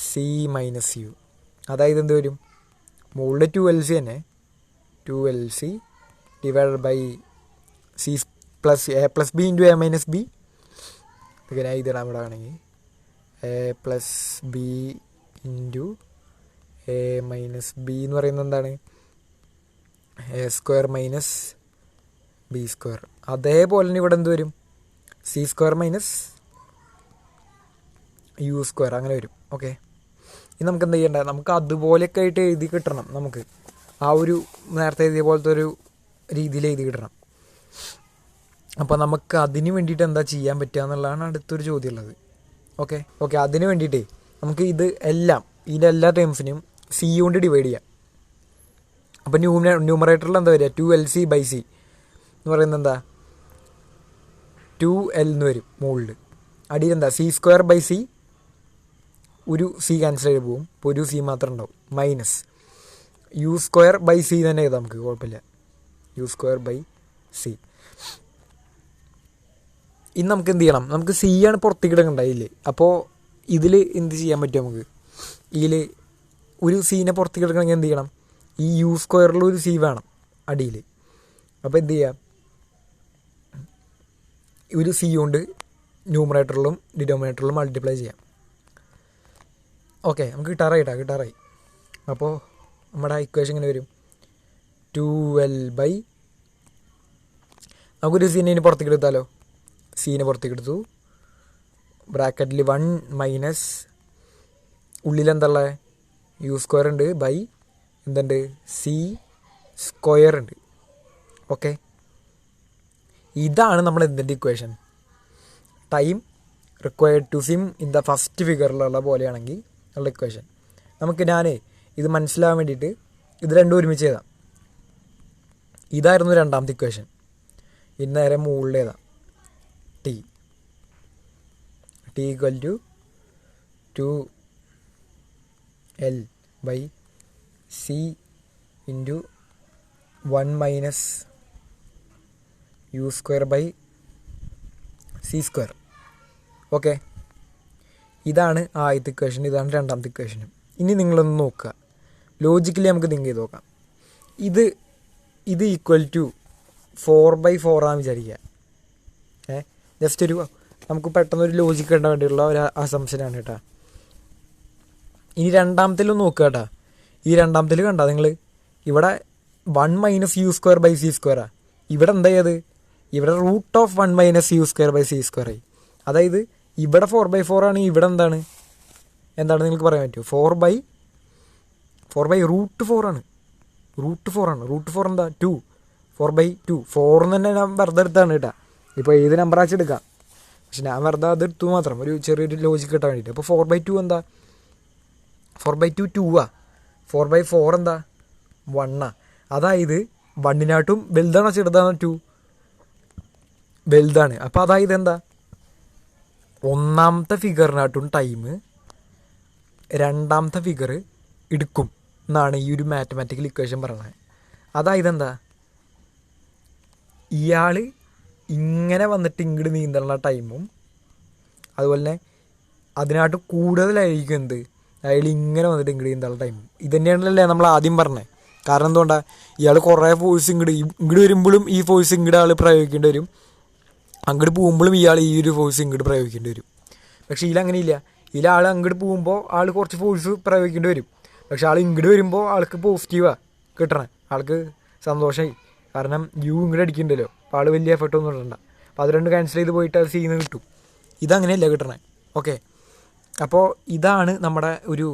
C minus U. അതായത് എന്ത് വരും? മുകളിൽ 2LC തന്നെ, 2LC divide by C plus A plus B into A minus B. ഇങ്ങനെ ഇതിടാൻ ഇവിടെ ആണെങ്കിൽ A plus B into A minus B എന്ന് പറയുന്നത് എന്താണ്? A square minus B square. അതേപോലെ തന്നെ ഇവിടെ എന്ത് വരും? C square minus U square അങ്ങനെ വരും. ഓക്കെ, ഇനി നമുക്ക് എന്ത് ചെയ്യേണ്ടത്? നമുക്ക് അതുപോലെയൊക്കെ ആയിട്ട് എഴുതി കിട്ടണം. നമുക്ക് ആ ഒരു നേരത്തെ എഴുതിയ പോലത്തെ ഒരു രീതിയിൽ എഴുതി കിട്ടണം. അപ്പോൾ നമുക്ക് അതിന് വേണ്ടിയിട്ട് എന്താ ചെയ്യാൻ പറ്റുക എന്നുള്ളതാണ് അടുത്തൊരു ചോദ്യം ഉള്ളത്. ഓക്കെ, അതിന് വേണ്ടിയിട്ടേ നമുക്ക് ഇതിൻ്റെ എല്ലാ ടേംസിനും C കൊണ്ട് ഡിവൈഡ് ചെയ്യാം. അപ്പോൾ ന്യൂമറേറ്ററിൽ എന്താ വരിക? 2LC ബൈ C എന്ന് പറയുന്നത് എന്താ? 2L എന്ന് വരും മുകളിൽ. അടിയിൽ എന്താ? C സ്ക്വയർ ബൈ C, ഒരു C ക്യാൻസൽ ചെയ്ത് പോകും, ഇപ്പോൾ ഒരു C മാത്രം ഉണ്ടാവും, minus U square by C തന്നെ എഴുതാം നമുക്ക്, കുഴപ്പമില്ല. U square by C. ഇനി നമുക്ക് എന്ത് ചെയ്യണം? നമുക്ക് C ആണ് പുറത്തേക്ക് ഇടേണ്ടതില്ലേ. അപ്പോൾ ഇതിൽ എന്ത് ചെയ്യാൻ പറ്റും നമുക്ക്? ഇതിൽ ഒരു സീനെ പുറത്തേക്ക് എടുക്കണമെങ്കിൽ എന്ത് ചെയ്യണം? ഈ U സ്ക്വയറിൽ ഒരു C വേണം അടിയിൽ. അപ്പോൾ എന്ത് ചെയ്യാം? ഒരു C കൊണ്ട് ന്യൂമറേറ്ററിലും ഡിനോമിനേറ്ററിലും മൾട്ടിപ്ലൈ ചെയ്യാം. ഓക്കെ, നമുക്ക് കിട്ടാറായി. അപ്പോൾ നമ്മുടെ ഇക്വേഷൻ ഇങ്ങനെ വരും? 2L ബൈ, നമുക്കൊരു സീനെ പുറത്തേക്ക് എടുത്താലോ? സീനെ പുറത്തേക്ക് എടുത്തു, ബ്രാക്കറ്റിൽ 1 മൈനസ് ഉള്ളിലെന്തുള്ളത്? U സ്ക്വയർ ഉണ്ട് ബൈ എന്തുണ്ട്? C സ്ക്വയർ ഉണ്ട്. ഓക്കെ, ഇതാണ് നമ്മൾ എന്തിൻ്റെ ഇക്വേഷൻ? Time required to swim in the first ഫിഗറിലുള്ള പോലെയാണെങ്കിൽ ഉള്ള ഇക്വേഷൻ. ഇത് മനസ്സിലാവാൻ വേണ്ടിയിട്ട് ഇത് രണ്ടും ഒരുമിച്ച് എഴുതാം. ഇതായിരുന്നു രണ്ടാമത്തെ ഇക്വേഷൻ. ഇന്ന് നേരെ മുകളിൽ എഴുതാം. T equal to 2L by C into 1 minus U square by C square. Okay, ഇതാണ് ആദ്യത്തെ ഇക്വേഷൻ, ഇതാണ് രണ്ടാമത്തെ ഇക്വേഷനും. ഇനി നിങ്ങളൊന്ന് നോക്കുക, ലോജിക്കലി നമുക്ക് തിങ്ക് ചെയ്ത് നോക്കാം. ഇത് ഈക്വൽ ടു 4/4 ആണെന്ന് വിചാരിക്കുക. ജസ്റ്റ് നമുക്ക് പെട്ടെന്നൊരു ലോജിക്ക് കിട്ടാൻ വേണ്ടിയുള്ള ഒരു അസംഷനാണ് കേട്ടോ. ഇനി രണ്ടാമത്തിലും നോക്കുക കേട്ടോ. ഈ രണ്ടാമത്തിൽ കണ്ട നിങ്ങൾ ഇവിടെ 1 minus U square by C സ്ക്വയറാണ്. ഇവിടെ എന്താ ചെയ്യത്? ഇവിടെ root of 1 minus U square by C square ആയി. അതായത് ഇവിടെ 4/4 ആണ്, ഇവിടെ എന്താണ് നിങ്ങൾക്ക് പറയാൻ പറ്റുമോ? 4/4 റൂട്ട് 4 ആണ്. റൂട്ട് 4 എന്താ? 2. 4/2. 4 തന്നെ ഞാൻ വെറുതെ എടുത്താണ് കേട്ടോ. ഇപ്പോൾ ഏത് നമ്പർ ആച്ച് എടുക്കാം, പക്ഷെ ഞാൻ വെറുതെ അത് എടുത്തു മാത്രം, ഒരു ചെറിയൊരു ലോജിക്ക് കിട്ടാൻ വേണ്ടിയിട്ട്. അപ്പോൾ 4/2 എന്താ? 4/2 2 4/4 എന്താ? 1. അതായത് 1നായിട്ടും വലുതാണോ ചെറുതാണോ? 2 വലുതാണ്. അപ്പോൾ അതായത് എന്താ? ഒന്നാമത്തെ ഫിഗറിനായിട്ടും ടൈം രണ്ടാമത്തെ ഫിഗർ എടുക്കും എന്നാണ് ഈ ഒരു മാത്തമാറ്റിക്കൽ ഇക്വേഷൻ പറയുന്നത്. അതായത് എന്താ? ഇയാൾ ഇങ്ങനെ വന്നിട്ട് ഇങ്ങോട്ട് നീന്തുന്ന ടൈമും അതുപോലെ തന്നെ അതിനായിട്ട് കൂടുതലായിരിക്കും എന്ത്? അയാൾ ഇങ്ങനെ വന്നിട്ട് ഇങ്ങോട്ട് നീന്തുന്ന ടൈമും. ഇത് തന്നെയാണല്ലേ നമ്മൾ ആദ്യം പറഞ്ഞത്. കാരണം എന്തുകൊണ്ടാണ്? ഇയാൾ കുറേ ഫോഴ്സ് ഇങ്ങോട്ട് വരുമ്പോഴും ഈ ഫോഴ്സ് ഇങ്ങോട്ട് ആൾ പ്രയോഗിക്കേണ്ടി വരും, അങ്ങോട്ട് പോകുമ്പോഴും ഇയാൾ ഈ ഒരു ഫോഴ്സ് ഇങ്ങോട്ട് പ്രയോഗിക്കേണ്ടി വരും. പക്ഷേ ഇതിലങ്ങനെയില്ല. ആൾ അങ്ങോട്ട് പോകുമ്പോൾ ആൾ കുറച്ച് ഫോഴ്സ് പ്രയോഗിക്കേണ്ടി വരും, പക്ഷെ ആൾ ഇങ്ങോട്ട് വരുമ്പോൾ ആൾക്ക് പോസിറ്റീവാണ് കിട്ടണേ, ആൾക്ക് സന്തോഷമായി. കാരണം U ഇങ്ങോട്ട് അടിക്കണ്ടല്ലോ, അപ്പോൾ ആൾ വലിയ എഫർട്ടൊന്നും ഇടണ്ട. അപ്പോൾ അത് രണ്ട് ക്യാൻസൽ ചെയ്ത് പോയിട്ട് അത് സീന്ന് കിട്ടും. ഇതങ്ങനെയല്ല കിട്ടണേ. ഓക്കെ, അപ്പോൾ ഇതാണ് നമ്മുടെ ഒരു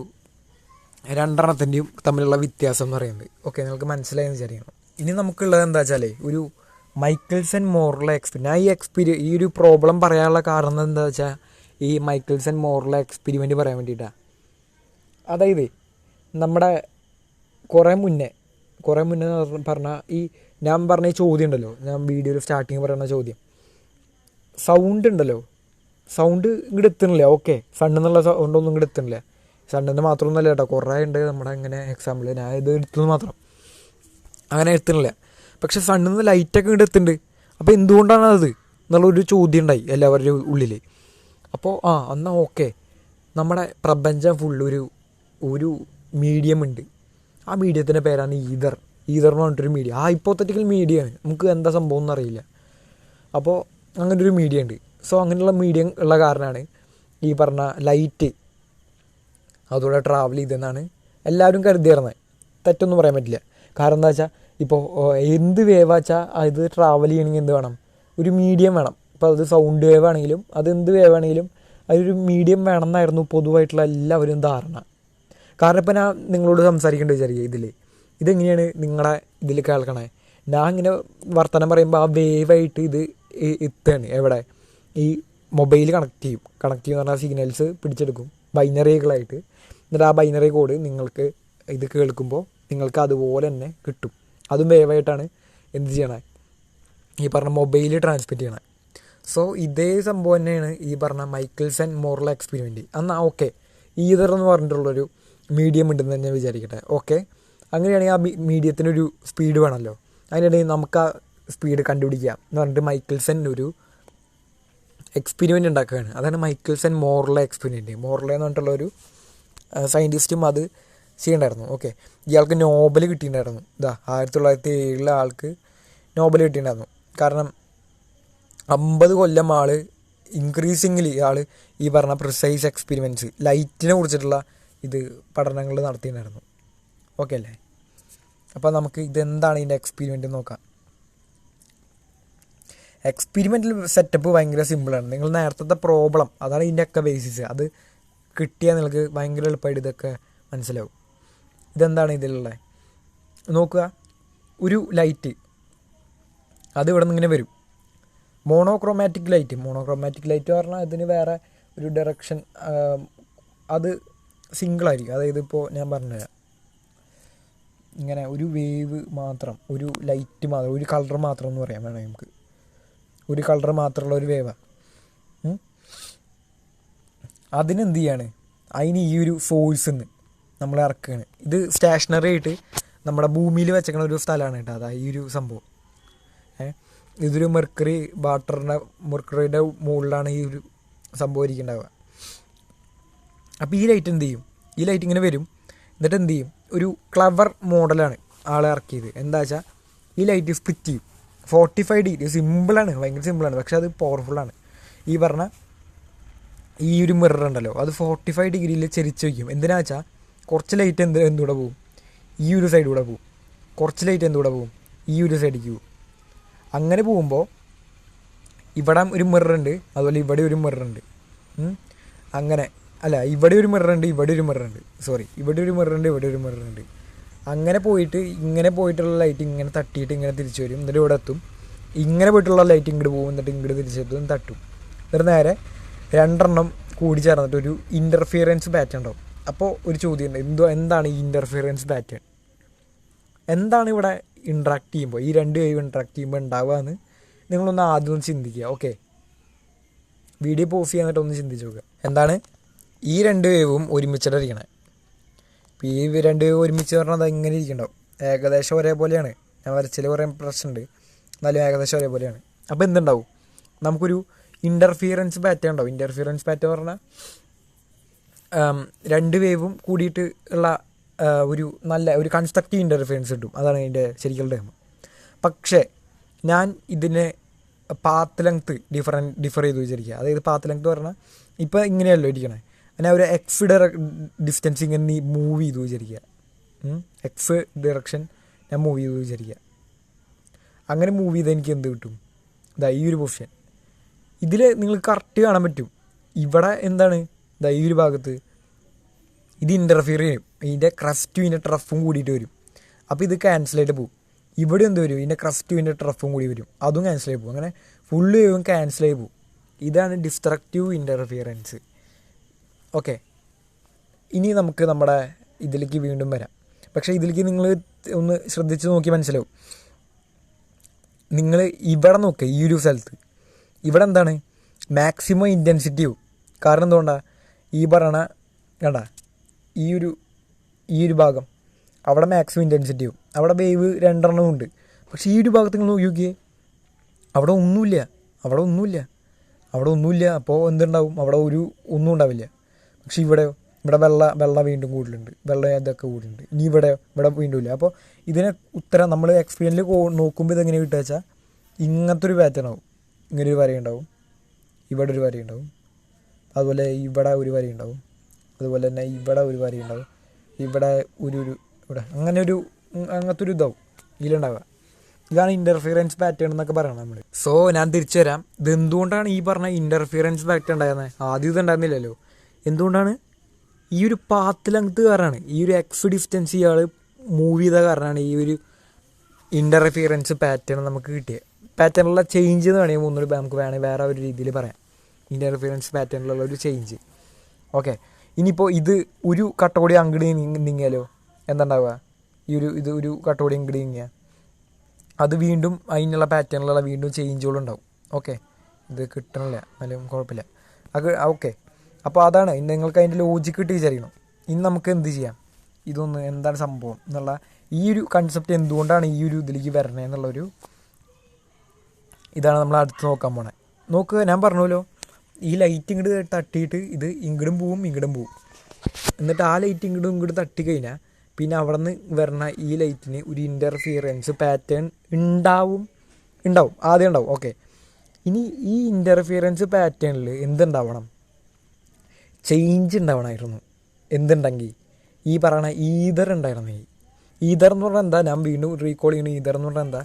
രണ്ടെണ്ണത്തിൻ്റെയും തമ്മിലുള്ള വ്യത്യാസം എന്ന് പറയുന്നത്. ഓക്കെ, നിങ്ങൾക്ക് മനസ്സിലായെന്ന് വിചാരിക്കണം. ഇനി നമുക്കുള്ളത് എന്താ വെച്ചാൽ ഒരു മൈക്കിൾസൺ മോറലെ ഈ ഒരു പ്രോബ്ലം പറയാനുള്ള കാരണം എന്താ വെച്ചാൽ ഈ മൈക്കിൾസൺ മോറലെ എക്സ്പെരിമെൻ്റ് പറയാൻ വേണ്ടിയിട്ടാണ്. അതായത് നമ്മുടെ കുറേ മുന്നേ പറഞ്ഞാൽ ഈ ഞാൻ പറഞ്ഞ ഈ ചോദ്യം ഉണ്ടല്ലോ, ഞാൻ വീഡിയോയിൽ സ്റ്റാർട്ടിങ് പറയുന്ന ചോദ്യം, സൗണ്ട് ഉണ്ടല്ലോ, സൗണ്ട് ഇങ്ങോട്ട് എത്തുന്നില്ല. ഓക്കെ, സണ്ണെന്നുള്ള സൗണ്ടൊന്നും ഇങ്ങോട്ട് എത്തുന്നില്ല. സണ്ണിൻ്റെ മാത്രമൊന്നുമല്ല കേട്ടോ, കുറേ ഉണ്ട് നമ്മുടെ ഇങ്ങനെ എക്സാമ്പിൾ, ഞാൻ ഇത് എടുത്തത് മാത്രം അങ്ങനെ എത്തുന്നില്ല. പക്ഷെ സണ്ണിൽ നിന്ന് ലൈറ്റൊക്കെ ഇങ്ങോട്ട് എത്തുന്നുണ്ട്. അപ്പോൾ എന്തുകൊണ്ടാണ് അത് എന്നുള്ളൊരു ചോദ്യം ഉണ്ടായി എല്ലാവരുടെ ഉള്ളിൽ. അപ്പോൾ എന്നാൽ ഓക്കെ, നമ്മുടെ പ്രപഞ്ചം ഫുള്ളൊരു മീഡിയം ഉണ്ട്. ആ മീഡിയത്തിൻ്റെ പേരാണ് ഈതർ എന്ന് പറഞ്ഞിട്ടൊരു മീഡിയം. ഹൈപ്പോത്തറ്റിക്കൽ മീഡിയമാണ്, നമുക്ക് എന്താ സംഭവം എന്നറിയില്ല. അപ്പോൾ അങ്ങനൊരു മീഡിയം ഉണ്ട്. സോ അങ്ങനെയുള്ള മീഡിയം ഉള്ള കാരണമാണ് ഈ പറഞ്ഞ ലൈറ്റ് അതോടെ ട്രാവൽ ചെയ്തെന്നാണ് എല്ലാവരും കരുതിയിരുന്നത്. തെറ്റൊന്നും പറയാൻ പറ്റില്ല. കാരണം എന്താ വെച്ചാൽ ഇപ്പോൾ എന്ത് വേവ് വെച്ചാൽ അത് ട്രാവൽ ചെയ്യണമെങ്കിൽ എന്ത് വേണം, ഒരു മീഡിയം വേണം. ഇപ്പോൾ അത് സൗണ്ട് വേവ് ആണെങ്കിലും അതെന്ത് വേവ് ആണെങ്കിലും അതൊരു മീഡിയം വേണം എന്നായിരുന്നു പൊതുവായിട്ടുള്ള എല്ലാവരും ധാരണ. കാരണം ഇപ്പോൾ ഞാൻ നിങ്ങളോട് സംസാരിക്കേണ്ടി വിചാരിക്കുക, ഇതെങ്ങനെയാണ് നിങ്ങളുടെ ഇതിൽ കേൾക്കണേ. ഞാൻ ഇങ്ങനെ വർത്തമാനം പറയുമ്പോൾ ആ വേവായിട്ട് ഇത് എത്തുകയാണ് എവിടെ, ഈ മൊബൈൽ കണക്ട് ചെയ്യും എന്ന് പറഞ്ഞാൽ സിഗ്നൽസ് പിടിച്ചെടുക്കും ബൈനറികളായിട്ട്. എന്നിട്ട് ആ ബൈനറി കോഡ് നിങ്ങൾക്ക് ഇത് കേൾക്കുമ്പോൾ നിങ്ങൾക്ക് അതുപോലെ തന്നെ കിട്ടും. അതും വേവായിട്ടാണ് എന്ത് ചെയ്യണേ, ഈ പറഞ്ഞ മൊബൈൽ ട്രാൻസ്മിറ്റ് ചെയ്യണേ. സോ ഇതേ സംഭവം തന്നെയാണ് ഈ പറഞ്ഞ മൈക്കിൾസൺ മോറൽ എക്സ്പെരിമെൻറ്റ്. എന്നാൽ ഓക്കെ, ഈതർ എന്ന് പറഞ്ഞിട്ടുള്ളൊരു മീഡിയം ഉണ്ടെന്ന് തന്നെ വിചാരിക്കട്ടെ. ഓക്കെ, അങ്ങനെയാണെങ്കിൽ ആ മീഡിയത്തിനൊരു സ്പീഡ് വേണമല്ലോ. അതിനിടയിൽ നമുക്ക് ആ സ്പീഡ് കണ്ടുപിടിക്കാം എന്ന് പറഞ്ഞിട്ട് മൈക്കിൾസൺ ഒരു എക്സ്പെരിമെൻ്റ് ഉണ്ടാക്കുകയാണ്. അതാണ് മൈക്കിൾസൺ മോറലെ എക്സ്പെരിമെൻറ്റ്. മോറലെ എന്ന് പറഞ്ഞിട്ടുള്ളൊരു സയൻറ്റിസ്റ്റും അത് ചെയ്യണ്ടായിരുന്നു. ഓക്കെ, ഇയാൾക്ക് നോബൽ കിട്ടിയിട്ടുണ്ടായിരുന്നു. 1907 ആൾക്ക് നോബൽ കിട്ടിയിട്ടുണ്ടായിരുന്നു. കാരണം 50 കൊല്ലം ആൾ ഇൻക്രീസിംഗ്ലി ഈ പറഞ്ഞ പ്രിസൈസ് എക്സ്പെരിമെൻറ്റ്സ് ലൈറ്റിനെ കുറിച്ചിട്ടുള്ള ഇത് പഠനങ്ങൾ നടത്തിയിട്ടുണ്ടായിരുന്നു. ഓക്കെ അല്ലേ? അപ്പോൾ നമുക്ക് ഇതെന്താണ് ഇതിൻ്റെ എക്സ്പെരിമെൻറ്റ് നോക്കാം. എക്സ്പെരിമെൻ്റൽ സെറ്റപ്പ് ഭയങ്കര സിമ്പിളാണ്. നിങ്ങൾ നേരത്തെ പ്രോബ്ലം, അതാണ് ഇതിൻ്റെയൊക്കെ ബേസിസ്. അത് കിട്ടിയാൽ നിങ്ങൾക്ക് ഭയങ്കര എളുപ്പമായിട്ട് ഇതൊക്കെ മനസ്സിലാവും. ഇതെന്താണ് ഇതിലുള്ള നോക്കുക, ഒരു ലൈറ്റ് അത് ഇവിടെ നിന്ന് ഇങ്ങനെ വരും. മോണോക്രോമാറ്റിക് ലൈറ്റ് പറഞ്ഞാൽ ഇതിന് വേറെ ഒരു ഡയറക്ഷൻ, അത് സിംഗിളായിരിക്കും. അതായത് ഇപ്പോൾ ഞാൻ പറഞ്ഞുതരാം, ഇങ്ങനെ ഒരു വേവ് മാത്രം, ഒരു ലൈറ്റ് മാത്രം, ഒരു കളർ മാത്രം എന്ന് പറയാൻ വേണമെങ്കിൽ നമുക്ക് ഒരു കളർ മാത്രമുള്ള ഒരു വേവാണ്. അതിനെന്ത് ചെയ്യാണ്, അതിന് ഈ ഒരു സോഴ്സിൽ നിന്ന് നമ്മൾ ഇറക്കുകയാണ്. ഇത് സ്റ്റേഷനറി ആയിട്ട് നമ്മുടെ ഭൂമിയിൽ വെച്ചേക്കണ ഒരു സ്ഥലമാണ് കേട്ടോ. അതാ ഈ ഒരു സംഭവം. ഇതൊരു മെർക്കറിയുടെ മുകളിലാണ് ഈ ഒരു സംഭവം ഇരിക്കുന്നുണ്ടാവുക. അപ്പോൾ ഈ ലൈറ്റ് എന്ത് ചെയ്യും, ഈ ലൈറ്റ് ഇങ്ങനെ വരും. എന്നിട്ട് എന്ത് ചെയ്യും, ഒരു ക്ലവർ മോഡലാണ് ആളെ ഇറക്കിയത്. എന്താ വെച്ചാൽ ഈ ലൈറ്റ് സ്പ്ലിറ്റ് ചെയ്യും 45 ഡിഗ്രി. സിമ്പിളാണ്, ഭയങ്കര സിമ്പിളാണ്, പക്ഷെ അത് പവർഫുള്ളാണ്. ഈ പറഞ്ഞ ഈ ഒരു മിറർ ഉണ്ടല്ലോ, അത് 45 ഡിഗ്രിയിൽ ചെരിച്ച് വയ്ക്കും. എന്തിനാ വെച്ചാൽ കുറച്ച് ലൈറ്റ് എന്തുകൂടെ പോവും, ഈ ഒരു സൈഡ് കൂടെ പോവും. കുറച്ച് ലൈറ്റ് എന്തുകൂടെ പോവും, ഈ ഒരു സൈഡിലേക്ക് പോവും. അങ്ങനെ പോകുമ്പോൾ ഇവിടെ ഒരു മിററുണ്ട്, അതുപോലെ ഇവിടെ ഒരു മിററുണ്ട്. അങ്ങനെ അല്ല, ഇവിടെ ഒരു മിററുണ്ട്, ഇവിടെ ഒരു മിററുണ്ട്, ഇവിടെ ഒരു മിററുണ്ട്, ഇവിടെ ഒരു മിററുണ്ട്. അങ്ങനെ പോയിട്ട് ഇങ്ങനെ പോയിട്ടുള്ള ലൈറ്റ് ഇങ്ങനെ തട്ടിയിട്ട് ഇങ്ങനെ തിരിച്ചു വരും. എന്നിട്ട് ഇവിടെ എത്തും. ഇങ്ങനെ പോയിട്ടുള്ള ലൈറ്റ് ഇങ്ങോട്ട് പോകും, എന്നിട്ട് ഇങ്ങോട്ട് തിരിച്ചെത്തും, തട്ടും. എന്നിട്ട് നേരെ രണ്ടെണ്ണം കൂടി ചേർന്നിട്ട് ഒരു ഇൻ്റർഫിയറൻസ് പാറ്റേൺ ഉണ്ടാവും. അപ്പോൾ ഒരു ചോദ്യം ഉണ്ട്, എന്താണ് ഈ ഇൻ്റർഫിയറൻസ് പാറ്റേൺ? എന്താണ് ഇവിടെ ഇൻട്രാക്ട് ചെയ്യുമ്പോൾ, ഈ രണ്ട് വേവ് ഇൻട്രാക്ട് ചെയ്യുമ്പോൾ ഉണ്ടാവുക എന്ന് നിങ്ങളൊന്ന് ആദ്യം ഒന്ന് ചിന്തിക്കുക. ഓക്കെ, വീഡിയോ പോസ് ചെയ്യാന്നിട്ട് ഒന്ന് ചിന്തിച്ച് നോക്കുക. എന്താണ് ഈ രണ്ട് വേവും ഒരുമിച്ചിട്ടിരിക്കണേ. ഇപ്പോൾ ഈ രണ്ട് വേവ് ഒരുമിച്ച് പറഞ്ഞാൽ അത് എങ്ങനെ ഇരിക്കണ്ടാവും, ഏകദേശം ഒരേപോലെയാണ്. ഞാൻ വരച്ചിൽ കുറേ പ്രശ്നമുണ്ട്, എന്നാലും ഏകദേശം ഒരേപോലെയാണ്. അപ്പോൾ എന്തുണ്ടാവും, നമുക്കൊരു ഇൻ്റർഫിയറൻസ് പാറ്റേൺ ഉണ്ടാവും. ഇൻ്റർഫിയറൻസ് പാറ്റേൺ പറഞ്ഞാൽ രണ്ട് വേവും കൂടിയിട്ട് ഉള്ള ഒരു നല്ല ഒരു കൺസ്ട്രക്റ്റീവ് ഇൻ്റർഫിയറൻസ് കിട്ടും. അതാണ് അതിൻ്റെ ശരിക്കുള്ള ടൈം. പക്ഷേ ഞാൻ ഇതിനെ പാത്ത് ലെങ്ത്ത് ഡിഫർ ചെയ്ത് വിചാരിക്കുക. അതായത് പാത്ത് ലെങ്ത്ത് പറഞ്ഞാൽ ഇപ്പോൾ ഇങ്ങനെയല്ലോ ഇരിക്കണേ, ഞാൻ ഒരു എക്സ് ഡിസ്റ്റൻസ് ഇങ്ങനെ മൂവ് ചെയ്തു വിചാരിക്കുക. എക്സ് ഡയറക്ഷൻ ഞാൻ മൂവ് ചെയ്തു വിചാരിക്കുക. അങ്ങനെ മൂവ് ചെയ്താൽ എനിക്ക് എന്ത് കിട്ടും, ഇതാ ഈ ഒരു പൊസിഷൻ. ഇതിൽ നിങ്ങൾക്ക് കറക്റ്റ് കാണാൻ പറ്റും. ഇവിടെ എന്താണ്, ഇതാ ഈ ഒരു ഭാഗത്ത് ഇത് ഇൻ്റർഫിയർ ചെയ്യും. ഇതിൻ്റെ ക്രസ്റ്റും ഇതിൻ്റെ ട്രഫും കൂടിയിട്ട് വരും. അപ്പോൾ ഇത് ക്യാൻസലായിട്ട് പോകും. ഇവിടെ എന്ത് വരും, ഇതിൻ്റെ ക്രസ്റ്റും ഇതിൻ്റെ ട്രഫും കൂടി വരും, അതും ക്യാൻസലായി പോകും. അങ്ങനെ ഫുള്ള് വേവും ക്യാൻസലായി പോകും. ഇതാണ് ഡിസ്ട്രക്റ്റീവ് ഇൻ്റർഫിയറൻസ്. ഓക്കെ, ഇനി നമുക്ക് നമ്മുടെ ഇതിലേക്ക് വീണ്ടും വരാം. പക്ഷേ ഇതിലേക്ക് നിങ്ങൾ ഒന്ന് ശ്രദ്ധിച്ച് നോക്കി മനസ്സിലാവും. നിങ്ങൾ ഇവിടെ നോക്കുക, ഈ ഒരു സ്ഥലത്ത് ഇവിടെ എന്താണ് മാക്സിമം ഇൻറ്റൻസിറ്റിയും. കാരണം എന്തുകൊണ്ടാണ്, ഈ പറയണ കണ്ട ഈ ഒരു ഭാഗം അവിടെ മാക്സിമം ഇൻറ്റൻസിറ്റിയും, അവിടെ വേവ് 2 ഉണ്ട്. പക്ഷേ ഈ ഒരു ഭാഗത്ത് നിങ്ങൾ നോക്കിയേ, അവിടെ ഒന്നുമില്ല. അപ്പോൾ എന്തുണ്ടാവും, അവിടെ ഒന്നും ഉണ്ടാവില്ല. പക്ഷെ ഇവിടെ വെള്ള വീണ്ടും കൂടുതലുണ്ട്, ഇതൊക്കെ കൂടുതലുണ്ട്. ഇനി ഇവിടെ വീണ്ടും ഇല്ല. അപ്പോൾ ഇതിനെ ഉത്തരം നമ്മൾ എക്സ്പീരിയൻസിൽ നോക്കുമ്പോൾ ഇതെങ്ങനെ കിട്ടുക വെച്ചാൽ ഇങ്ങനത്തെ ഒരു പാറ്റേൺ ആവും. ഇങ്ങനെ ഒരു വരയുണ്ടാവും, ഇവിടെ ഒരു വരയുണ്ടാവും, അതുപോലെ ഇവിടെ ഒരു വരയുണ്ടാവും, അതുപോലെ തന്നെ ഇവിടെ ഒരു വരയുണ്ടാവും, ഇവിടെ ഇവിടെ അങ്ങനത്തെ ഒരു ഇതാവും ഇതിലുണ്ടാവുക. ഇതാണ് ഇൻ്റർഫിയറൻസ് പാറ്റേൺ എന്നൊക്കെ പറയണം നമ്മൾ. സോ ഞാൻ തിരിച്ചു തരാം, ഇതെന്തുകൊണ്ടാണ് ഈ പറഞ്ഞ ഇൻ്റർഫിയറൻസ് പാറ്റേൺ ഉണ്ടായിരുന്നത്. ആദ്യം ഇത് ഉണ്ടായിരുന്നില്ലല്ലോ. എന്തുകൊണ്ടാണ്, ഈ ഒരു പാത്ത് ലെങ്ത് കാരണമാണ്, ഈ ഒരു എക്സ് ഡിസ്റ്റൻസ് ഇയാൾ മൂവ് ചെയ്ത കാരണമാണ് ഈ ഒരു ഇൻ്റർഫിയറൻസ് പാറ്റേൺ നമുക്ക് കിട്ടിയത്. പാറ്റേണിലുള്ള ചേഞ്ച് എന്ന് വേണമെങ്കിൽ ഒന്നുകൂടി നമുക്ക് വേറെ ഒരു രീതിയിൽ പറയാം. ഇൻ്റർഫിയറൻസ് പാറ്റേണിലുള്ള ഒരു ചേഞ്ച്. ഓക്കെ, ഇനിയിപ്പോൾ ഇത് ഒരു കട്ടോടി അങ്ങോട്ട് നീങ്ങിയാലോ എന്തുണ്ടാവുക, ഒരു കട്ടോടി അങ്ങോട്ട് നീങ്ങിയാൽ അത് വീണ്ടും അതിനുള്ള പാറ്റേണിലുള്ള വീണ്ടും ചേഞ്ചുകളുണ്ടാവും. ഓക്കെ, ഇത് കിട്ടണില്ല എന്നാലും കുഴപ്പമില്ല. ഓക്കെ, അപ്പോൾ അതാണ് നിങ്ങൾക്ക് അതിൻ്റെ ലോജിക്ക് ഇട്ട് വിചാരിക്കണം. ഇനി നമുക്ക് എന്ത് ചെയ്യാം, ഇതൊന്ന് എന്താണ് സംഭവം എന്നുള്ള ഈ ഒരു കൺസെപ്റ്റ് എന്തുകൊണ്ടാണ് ഈ ഒരു ഇതിലേക്ക് വരണേ എന്നുള്ളൊരു ഇതാണ് നമ്മൾ അടുത്ത് നോക്കാൻ പോണേ. നോക്കുക, ഞാൻ പറഞ്ഞല്ലോ, ഈ ലൈറ്റ് ഇങ്ങോട്ട് തട്ടിയിട്ട് ഇത് ഇങ്ങോട്ടും പോവും ഇങ്ങോട്ടും പോവും. എന്നിട്ട് ആ ലൈറ്റ് ഇങ്ങോട്ട് തട്ടിക്കഴിഞ്ഞാൽ പിന്നെ അവിടെ നിന്ന് വരണ ഈ ലൈറ്റിന് ഒരു ഇൻ്റർഫിയറൻസ് പാറ്റേൺ ഉണ്ടാവും. ആദ്യം ഉണ്ടാവും. ഓക്കെ, ഇനി ഈ ഇൻ്റർഫിയറൻസ് പാറ്റേണിൽ എന്തുണ്ടാവണം, ചേഞ്ച് ഉണ്ടാവണമായിരുന്നു. എന്തുണ്ടെങ്കിൽ ഈ പറയണ ഈതർ ഉണ്ടായിരുന്നെങ്കിൽ. ഈതർ എന്ന് പറഞ്ഞാൽ എന്താ, ഞാൻ വീണ്ടും റീകോൾ ചെയ്യണം. ഈതർ എന്ന് പറഞ്ഞാൽ എന്താ,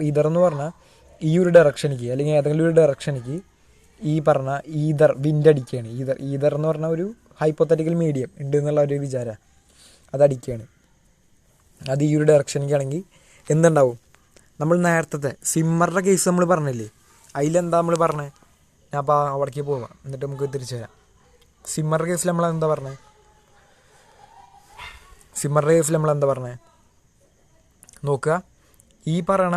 ഈതർ എന്ന് പറഞ്ഞാൽ ഈ ഒരു ഡയറക്ഷനിക്ക് അല്ലെങ്കിൽ ഏതെങ്കിലും ഒരു ഡയറക്ഷനിക്ക് ഈ പറഞ്ഞ വിൻഡ് അടിക്കുകയാണ്. ഈതർ എന്ന് പറഞ്ഞാൽ ഒരു ഹൈപ്പോത്തറ്റിക്കൽ മീഡിയം ഉണ്ട് എന്നുള്ള ഒരു വിചാരം, അതടിക്കുകയാണ്. അത് ഈ ഒരു ഡയറക്ഷനിക്കാണെങ്കിൽ എന്തുണ്ടാവും, നമ്മൾ നേരത്തെ സിമ്മറുടെ കേസ് നമ്മൾ പറഞ്ഞില്ലേ, അതിലെന്താ നമ്മൾ പറഞ്ഞത്, ഞാൻ അപ്പോൾ അവിടേക്ക് പോവാം എന്നിട്ട് നമുക്ക് തിരിച്ചു വരാം. സിമ്മറുടെ കേസിൽ നമ്മളെന്താ പറഞ്ഞത്, നോക്കുക, ഈ പറയണ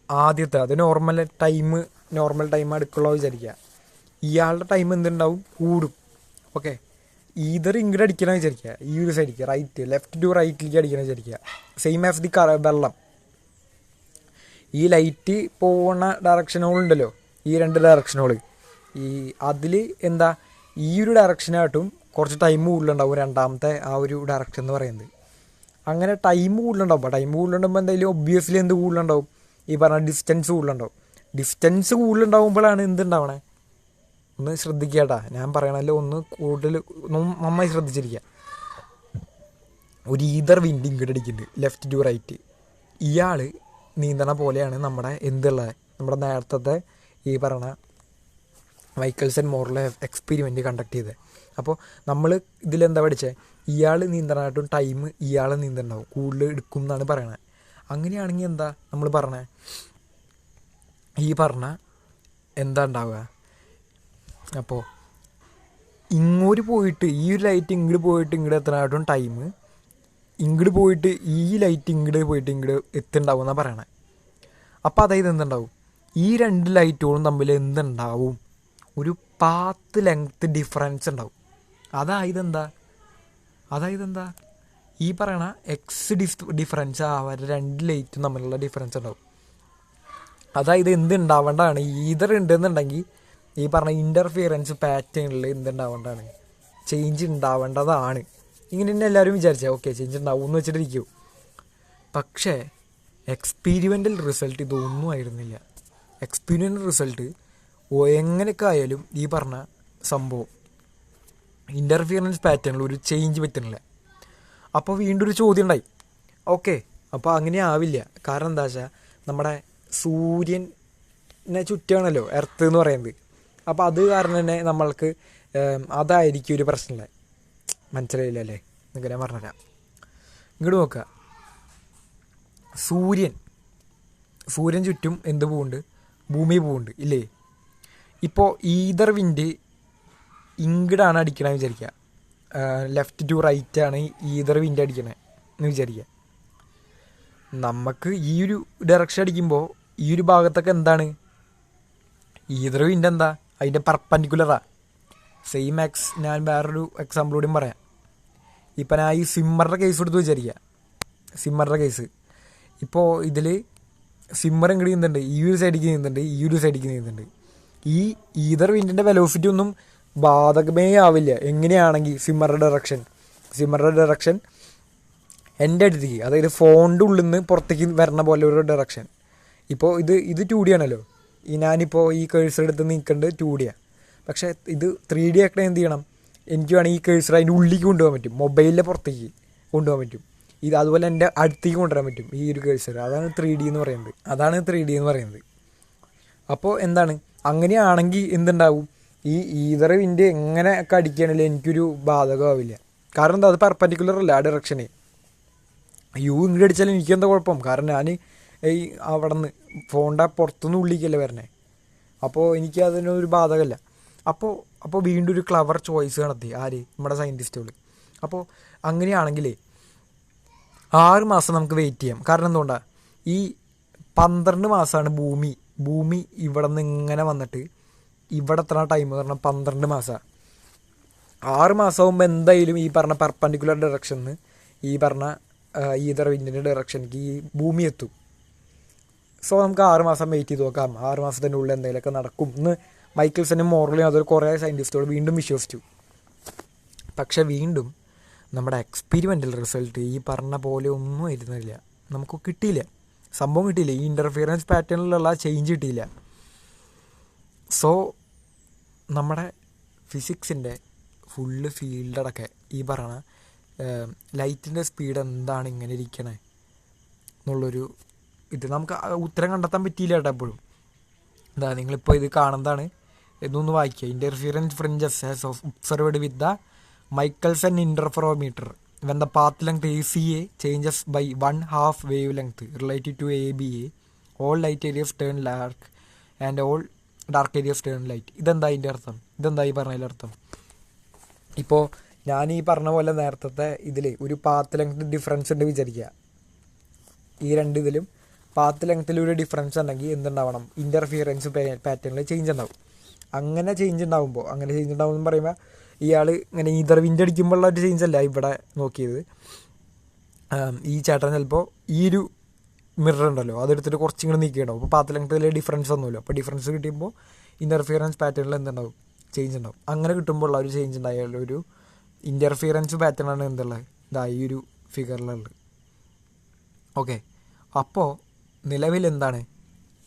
ആദ്യത്തെ അത് നോർമൽ ടൈം എടുക്കുള്ള വിചാരിക്കുക. ഇയാളുടെ ടൈം എന്തുണ്ടാവും, കൂടും. ഓക്കെ, ഈതർ ഇങ്ങോട്ട് അടിക്കണം വിചാരിക്കുക, ഈ ഒരു സൈഡിലേക്ക് ലെഫ്റ്റ് ടു റൈറ്റിലേക്ക് അടിക്കണം വിചാരിക്കുക. സെയിം ആസ് ദി വെള്ളം, ഈ ലൈറ്റ് പോകുന്ന ഡയറക്ഷനുകളുണ്ടല്ലോ, ഈ 2 ഡയറക്ഷനുകൾ, ഈ അതിൽ എന്താ ഈ ഒരു ഡയറക്ഷനായിട്ടും കുറച്ച് ടൈം കൂടുതലുണ്ടാവും, രണ്ടാമത്തെ ആ ഒരു ഡയറക്ഷൻ എന്ന് പറയുന്നത്. അങ്ങനെ ടൈം കൂടുതലുണ്ടാകുമ്പോൾ എന്തായാലും ഒബ്വിയസ്ലി എന്ത് കൂടുതലുണ്ടാവും, ഈ പറഞ്ഞ ഡിസ്റ്റൻസ് കൂടുതലുണ്ടാവുമ്പോഴാണ് എന്തുണ്ടാവണേ, ഒന്ന് ശ്രദ്ധിക്കുക. ഞാൻ പറയണല്ലോ, ഒന്ന് കൂടുതൽ നന്നായി ശ്രദ്ധിച്ചിരിക്കുക. ഒരു ഈതർ വിൻഡ് ഇങ്ങോട്ട് അടിക്കുന്നുണ്ട് ലെഫ്റ്റ് ടു റൈറ്റ്. ഇയാൾ നീന്തണ പോലെയാണ് നമ്മുടെ നമ്മുടെ നേരത്തെ ഈ പറയണ മൈക്കൽസൺ മോറിലെ എക്സ്പെരിമെൻ്റ് കണ്ടക്ട് ചെയ്തത്. അപ്പോൾ നമ്മൾ ഇതിലെന്താ പഠിച്ചത്, ഇയാൾ നീന്തണമായിട്ടും ടൈം ഇയാളെ നീന്തണ്ടാവും കൂടുതൽ എടുക്കും എന്നാണ് പറയണത്. അങ്ങനെയാണെങ്കിൽ എന്താ നമ്മൾ പറഞ്ഞത്, ഈ പറഞ്ഞ എന്താ ഉണ്ടാവുക, അപ്പോൾ ഇങ്ങോട്ട് പോയിട്ട് ഈ ഒരു ലൈറ്റ് ഇങ്ങോട്ട് പോയിട്ട് ഇങ്ങോട്ട് എത്താനായിട്ടും ടൈം ഇങ്ങോട്ട് പോയിട്ട് ഈ ലൈറ്റ് ഇങ്ങോട്ട് പോയിട്ട് ഇങ്ങോട്ട് എത്തുണ്ടാവും എന്നാണ് പറയണത്. അപ്പോൾ അതായത് എന്തുണ്ടാവും, ഈ 2 ലൈറ്റുകളും തമ്മിൽ എന്തുണ്ടാവും, ഒരു പാത്ത് ലെങ്ത്ത് ഡിഫറൻസ് ഉണ്ടാവും. അതായത് എന്താ ഈ പറയണ എക്സ് ഡിഫറൻസ് അവരുടെ 2 ലൈറ്റും തമ്മിലുള്ള ഡിഫറൻസ് ഉണ്ടാവും. അതായത് എന്തുണ്ടാവേണ്ടതാണ്, ഈതർ ഉണ്ടെന്നുണ്ടെങ്കിൽ ഈ പറഞ്ഞ ഇൻ്റർഫിയറൻസ് പാറ്റേണിൽ എന്തുണ്ടാവേണ്ടതാണ്, ചേഞ്ച് ഉണ്ടാവേണ്ടതാണ്. ഇങ്ങനെ തന്നെ എല്ലാവരും വിചാരിച്ചാൽ ഓക്കെ ചേഞ്ച് ഉണ്ടാവും എന്ന് വെച്ചിട്ടിരിക്കും. പക്ഷേ എക്സ്പീരിമെൻ്റൽ റിസൾട്ട് ഇതൊന്നും ആയിരുന്നില്ല. എക്സ്പീരിമെൻ്റൽ റിസൾട്ട് എങ്ങനെയൊക്കെ ആയാലും ഈ പറഞ്ഞ സംഭവം ഇൻ്റർഫിയറൻസ് പാറ്റേണിൽ ഒരു ചേഞ്ച് പറ്റുന്നില്ല. അപ്പോൾ വീണ്ടും ഒരു ചോദ്യം ഉണ്ടായി. ഓക്കെ, അപ്പോൾ അങ്ങനെ ആവില്ല. കാരണം എന്താ വെച്ചാൽ നമ്മുടെ സൂര്യനെ ചുറ്റാണല്ലോ എർത്ത് എന്ന് പറയുന്നത്. അപ്പോൾ അത് കാരണം തന്നെ നമ്മൾക്ക് അതായിരിക്കും ഒരു പ്രശ്നമില്ല. മനസ്സിലായില്ല അല്ലേ? നിങ്ങൾക്ക് ഞാൻ പറഞ്ഞുതരാം. ഇങ്ങോട്ട് നോക്കുക, സൂര്യൻ ചുറ്റും എന്ത് പോകുന്നുണ്ട്, ഭൂമി പോകുന്നുണ്ട് ഇല്ലേ. ഇപ്പോൾ ഈതർ വിൻഡ് ഇങ്ങടാണ് അടിക്കണമെന്ന് വിചാരിക്കുക, ലെഫ്റ്റ് ടു റൈറ്റ് ആണ് ഈതർ വിൻഡ് അടിക്കണേ എന്ന് വിചാരിക്കുക. നമുക്ക് ഈ ഒരു ഡയറക്ഷൻ അടിക്കുമ്പോൾ ഈ ഒരു ഭാഗത്തൊക്കെ എന്താണ്, ഈതർ വിൻഡ് എന്താ, അതിൻ്റെ പെർപെൻഡിക്കുലറാണ്. സെയിം ഞാൻ വേറൊരു എക്സാമ്പിൾ കൂടിയും പറയാം. ഇപ്പം ഞാൻ ഈ സ്വിമ്മറുടെ കേസ് എടുത്ത് വിചാരിക്കുക. സ്വിമ്മറുടെ കേസ് ഇപ്പോൾ ഇതിൽ സ്വിമ്മർ ഇങ്ങോട്ട് നീന്തുന്നുണ്ട്, ഈ ഒരു സൈഡിലേക്ക് നീന്തുന്നുണ്ട്, ഈ ഒരു സൈഡിലേക്ക് നീന്തുന്നുണ്ട്. ഈ ഈതർ വിൻഡിൻ്റെ വെലോസിറ്റി ഒന്നും ബാധകമേ ആവില്ല എങ്ങനെയാണെങ്കിൽ സ്വിമ്മറുടെ ഡയറക്ഷൻ എൻ്റെ അടുത്തേക്ക്, അതായത് ഫോണിൻ്റെ ഉള്ളിൽ നിന്ന് പുറത്തേക്ക് വരണ പോലെ ഒരു ഡയറക്ഷൻ. ഇപ്പോൾ ഇത് 2D ആണല്ലോ, ഞാനിപ്പോൾ ഈ കേഴ്സർ എടുത്ത് നിൽക്കേണ്ടത് 2D ആണ്. പക്ഷേ ഇത് 3D ആക്കണേ എന്ത് ചെയ്യണം, എനിക്ക് വേണമെങ്കിൽ ഈ കേഴ്സർ അതിൻ്റെ ഉള്ളിലേക്ക് കൊണ്ടുപോകാൻ പറ്റും, മൊബൈലിൻ്റെ പുറത്തേക്ക് കൊണ്ടുപോകാൻ പറ്റും. ഇത് അതുപോലെ എൻ്റെ അടുത്തേക്ക് കൊണ്ടുവരാൻ പറ്റും ഈ ഒരു കേഴ്സർ. അതാണ് 3D എന്ന് പറയുന്നത്. അപ്പോൾ എന്താണ്, അങ്ങനെയാണെങ്കിൽ എന്തുണ്ടാവും, ഈ ഈതർ വിൻഡ് എങ്ങനെയൊക്കെ അടിക്കുകയാണെങ്കിലും എനിക്കൊരു ബാധകമാവില്ല. കാരണം എന്താ, അത് പെർപെൻഡിക്കുലർ അല്ല ആ ഡയറക്ഷന്. ഇങ്ങോട്ട് അടിച്ചാലും എനിക്കെന്താ കുഴപ്പം, കാരണം ഞാൻ ഈ അവിടെ നിന്ന് ഫോണിൻ്റെ പുറത്തുനിന്ന് ഉള്ളിലേക്കല്ലേ വരണേ. അപ്പോൾ എനിക്ക് അതിനൊരു ബാധകമല്ല. അപ്പോൾ വീണ്ടും ഒരു ക്ലവർ ചോയ്സ് നടത്തി നമ്മുടെ സയൻറ്റിസ്റ്റുകൾ. അപ്പോൾ അങ്ങനെയാണെങ്കിലേ 6 മാസം നമുക്ക് വെയിറ്റ് ചെയ്യാം. കാരണം എന്തുകൊണ്ടാണ്, ഈ 12 മാസമാണ് ഭൂമി ഇവിടെ നിന്ന് ഇങ്ങനെ വന്നിട്ട് ഇവിടെ എത്ര ടൈം എന്ന് പറഞ്ഞാൽ 12 മാസമാണ്. 6 മാസമാകുമ്പോൾ എന്തായാലും ഈ പറഞ്ഞ പെർപെൻഡിക്കുലർ ഡയറക്ഷനിൽ ഈ പറഞ്ഞ ഈതർ വിൻഡിൻ്റെ ഡയറക്ഷനിലേക്ക് ഈ ഭൂമി എത്തും. സോ നമുക്ക് 6 മാസം വെയിറ്റ് ചെയ്ത് നോക്കാം, 6 മാസത്തിൻ്റെ ഉള്ളിൽ എന്തെങ്കിലുമൊക്കെ നടക്കും എന്ന് മൈക്കിൾസനും മോറലും അതൊരു കുറേ സയൻറ്റിസ്റ്റുകൾ വീണ്ടും വിശ്വസിച്ചു. പക്ഷെ വീണ്ടും നമ്മുടെ എക്സ്പെരിമെൻ്റൽ റിസൾട്ട് ഈ പറഞ്ഞ പോലെ ഒന്നും ആയിരുന്നില്ല, നമുക്ക് കിട്ടിയില്ല, സംഭവം കിട്ടിയില്ല, ഈ ഇൻ്റർഫിയറൻസ് പാറ്റേണിലുള്ള ചേഞ്ച് കിട്ടിയില്ല. സോ നമ്മുടെ ഫിസിക്സിൻ്റെ ഫുള്ള് ഫീൽഡടക്കെ ഈ പറയണ ലൈറ്റിൻ്റെ സ്പീഡ് എന്താണ് ഇങ്ങനെ ഇരിക്കണേ എന്നുള്ളൊരു നമുക്ക് ഉത്തരം കണ്ടെത്താൻ പറ്റിയില്ല കേട്ടോ എപ്പോഴും. എന്താ നിങ്ങളിപ്പോൾ ഇത് കാണുന്നതാണ്, എന്നൊന്ന് വായിക്കുക. Interference fringes has observed with the Michelson interferometer when the path length ACA changes by 1/2 wave length related to ABA all light areas turn dark and all dark areas turn light. ഇതെന്താ അതിൻ്റെ അർത്ഥം, ഇതെന്താ ഈ പറഞ്ഞതിൻ്റെ അർത്ഥം? ഇപ്പോൾ ഞാൻ ഈ പറഞ്ഞ പോലെ നേരത്തെ ഇതിൽ ഒരു പാത്ത് ലെങ്ത് ഡിഫറൻസ് ഉണ്ട് വിചാരിക്കുക. ഈ രണ്ട് ഇതിലും പാത്ത് ലെങ്ത്തിൽ ഒരു ഡിഫറൻസ് ഉണ്ടെങ്കിൽ എന്തുണ്ടാവണം, ഇൻ്റർഫിയറൻസ് പാറ്റേണിൽ ചേഞ്ച് ഉണ്ടാവും. അങ്ങനെ ചേഞ്ച് ഉണ്ടാവും പറയുമ്പോൾ ഇയാൾ ഇങ്ങനെ ഈതർ വിൻഡ് അടിക്കുമ്പോഴുള്ള ഒരു ചേഞ്ച് അല്ല ഇവിടെ നോക്കിയത്. ഈ ചേട്ടൻ ചിലപ്പോൾ ഈ ഒരു മിറർ ഉണ്ടല്ലോ അതെടുത്തിട്ട് കുറച്ചിങ്ങനെ നീക്കിയിട്ടുണ്ടാവും. അപ്പോൾ പാത്ത് ലെങ്ത്തിൽ ഡിഫറൻസ് ഒന്നുമില്ല. അപ്പോൾ ഡിഫറൻസ് കിട്ടുമ്പോൾ ഇൻ്റർഫിയറൻസ് പാറ്റേണിൽ എന്തുണ്ടാവും, ചേഞ്ച് ഉണ്ടാവും. അങ്ങനെ കിട്ടുമ്പോൾ ഉള്ള ഒരു ചേഞ്ച് ഉണ്ടായാലും ഒരു ഇൻ്റർഫിയറൻസ് പാറ്റേണാണ് എന്തുള്ളത്, ഈ ഒരു ഫിഗറിലുള്ളത്. ഓക്കെ, അപ്പോൾ നിലവിൽ എന്താണ്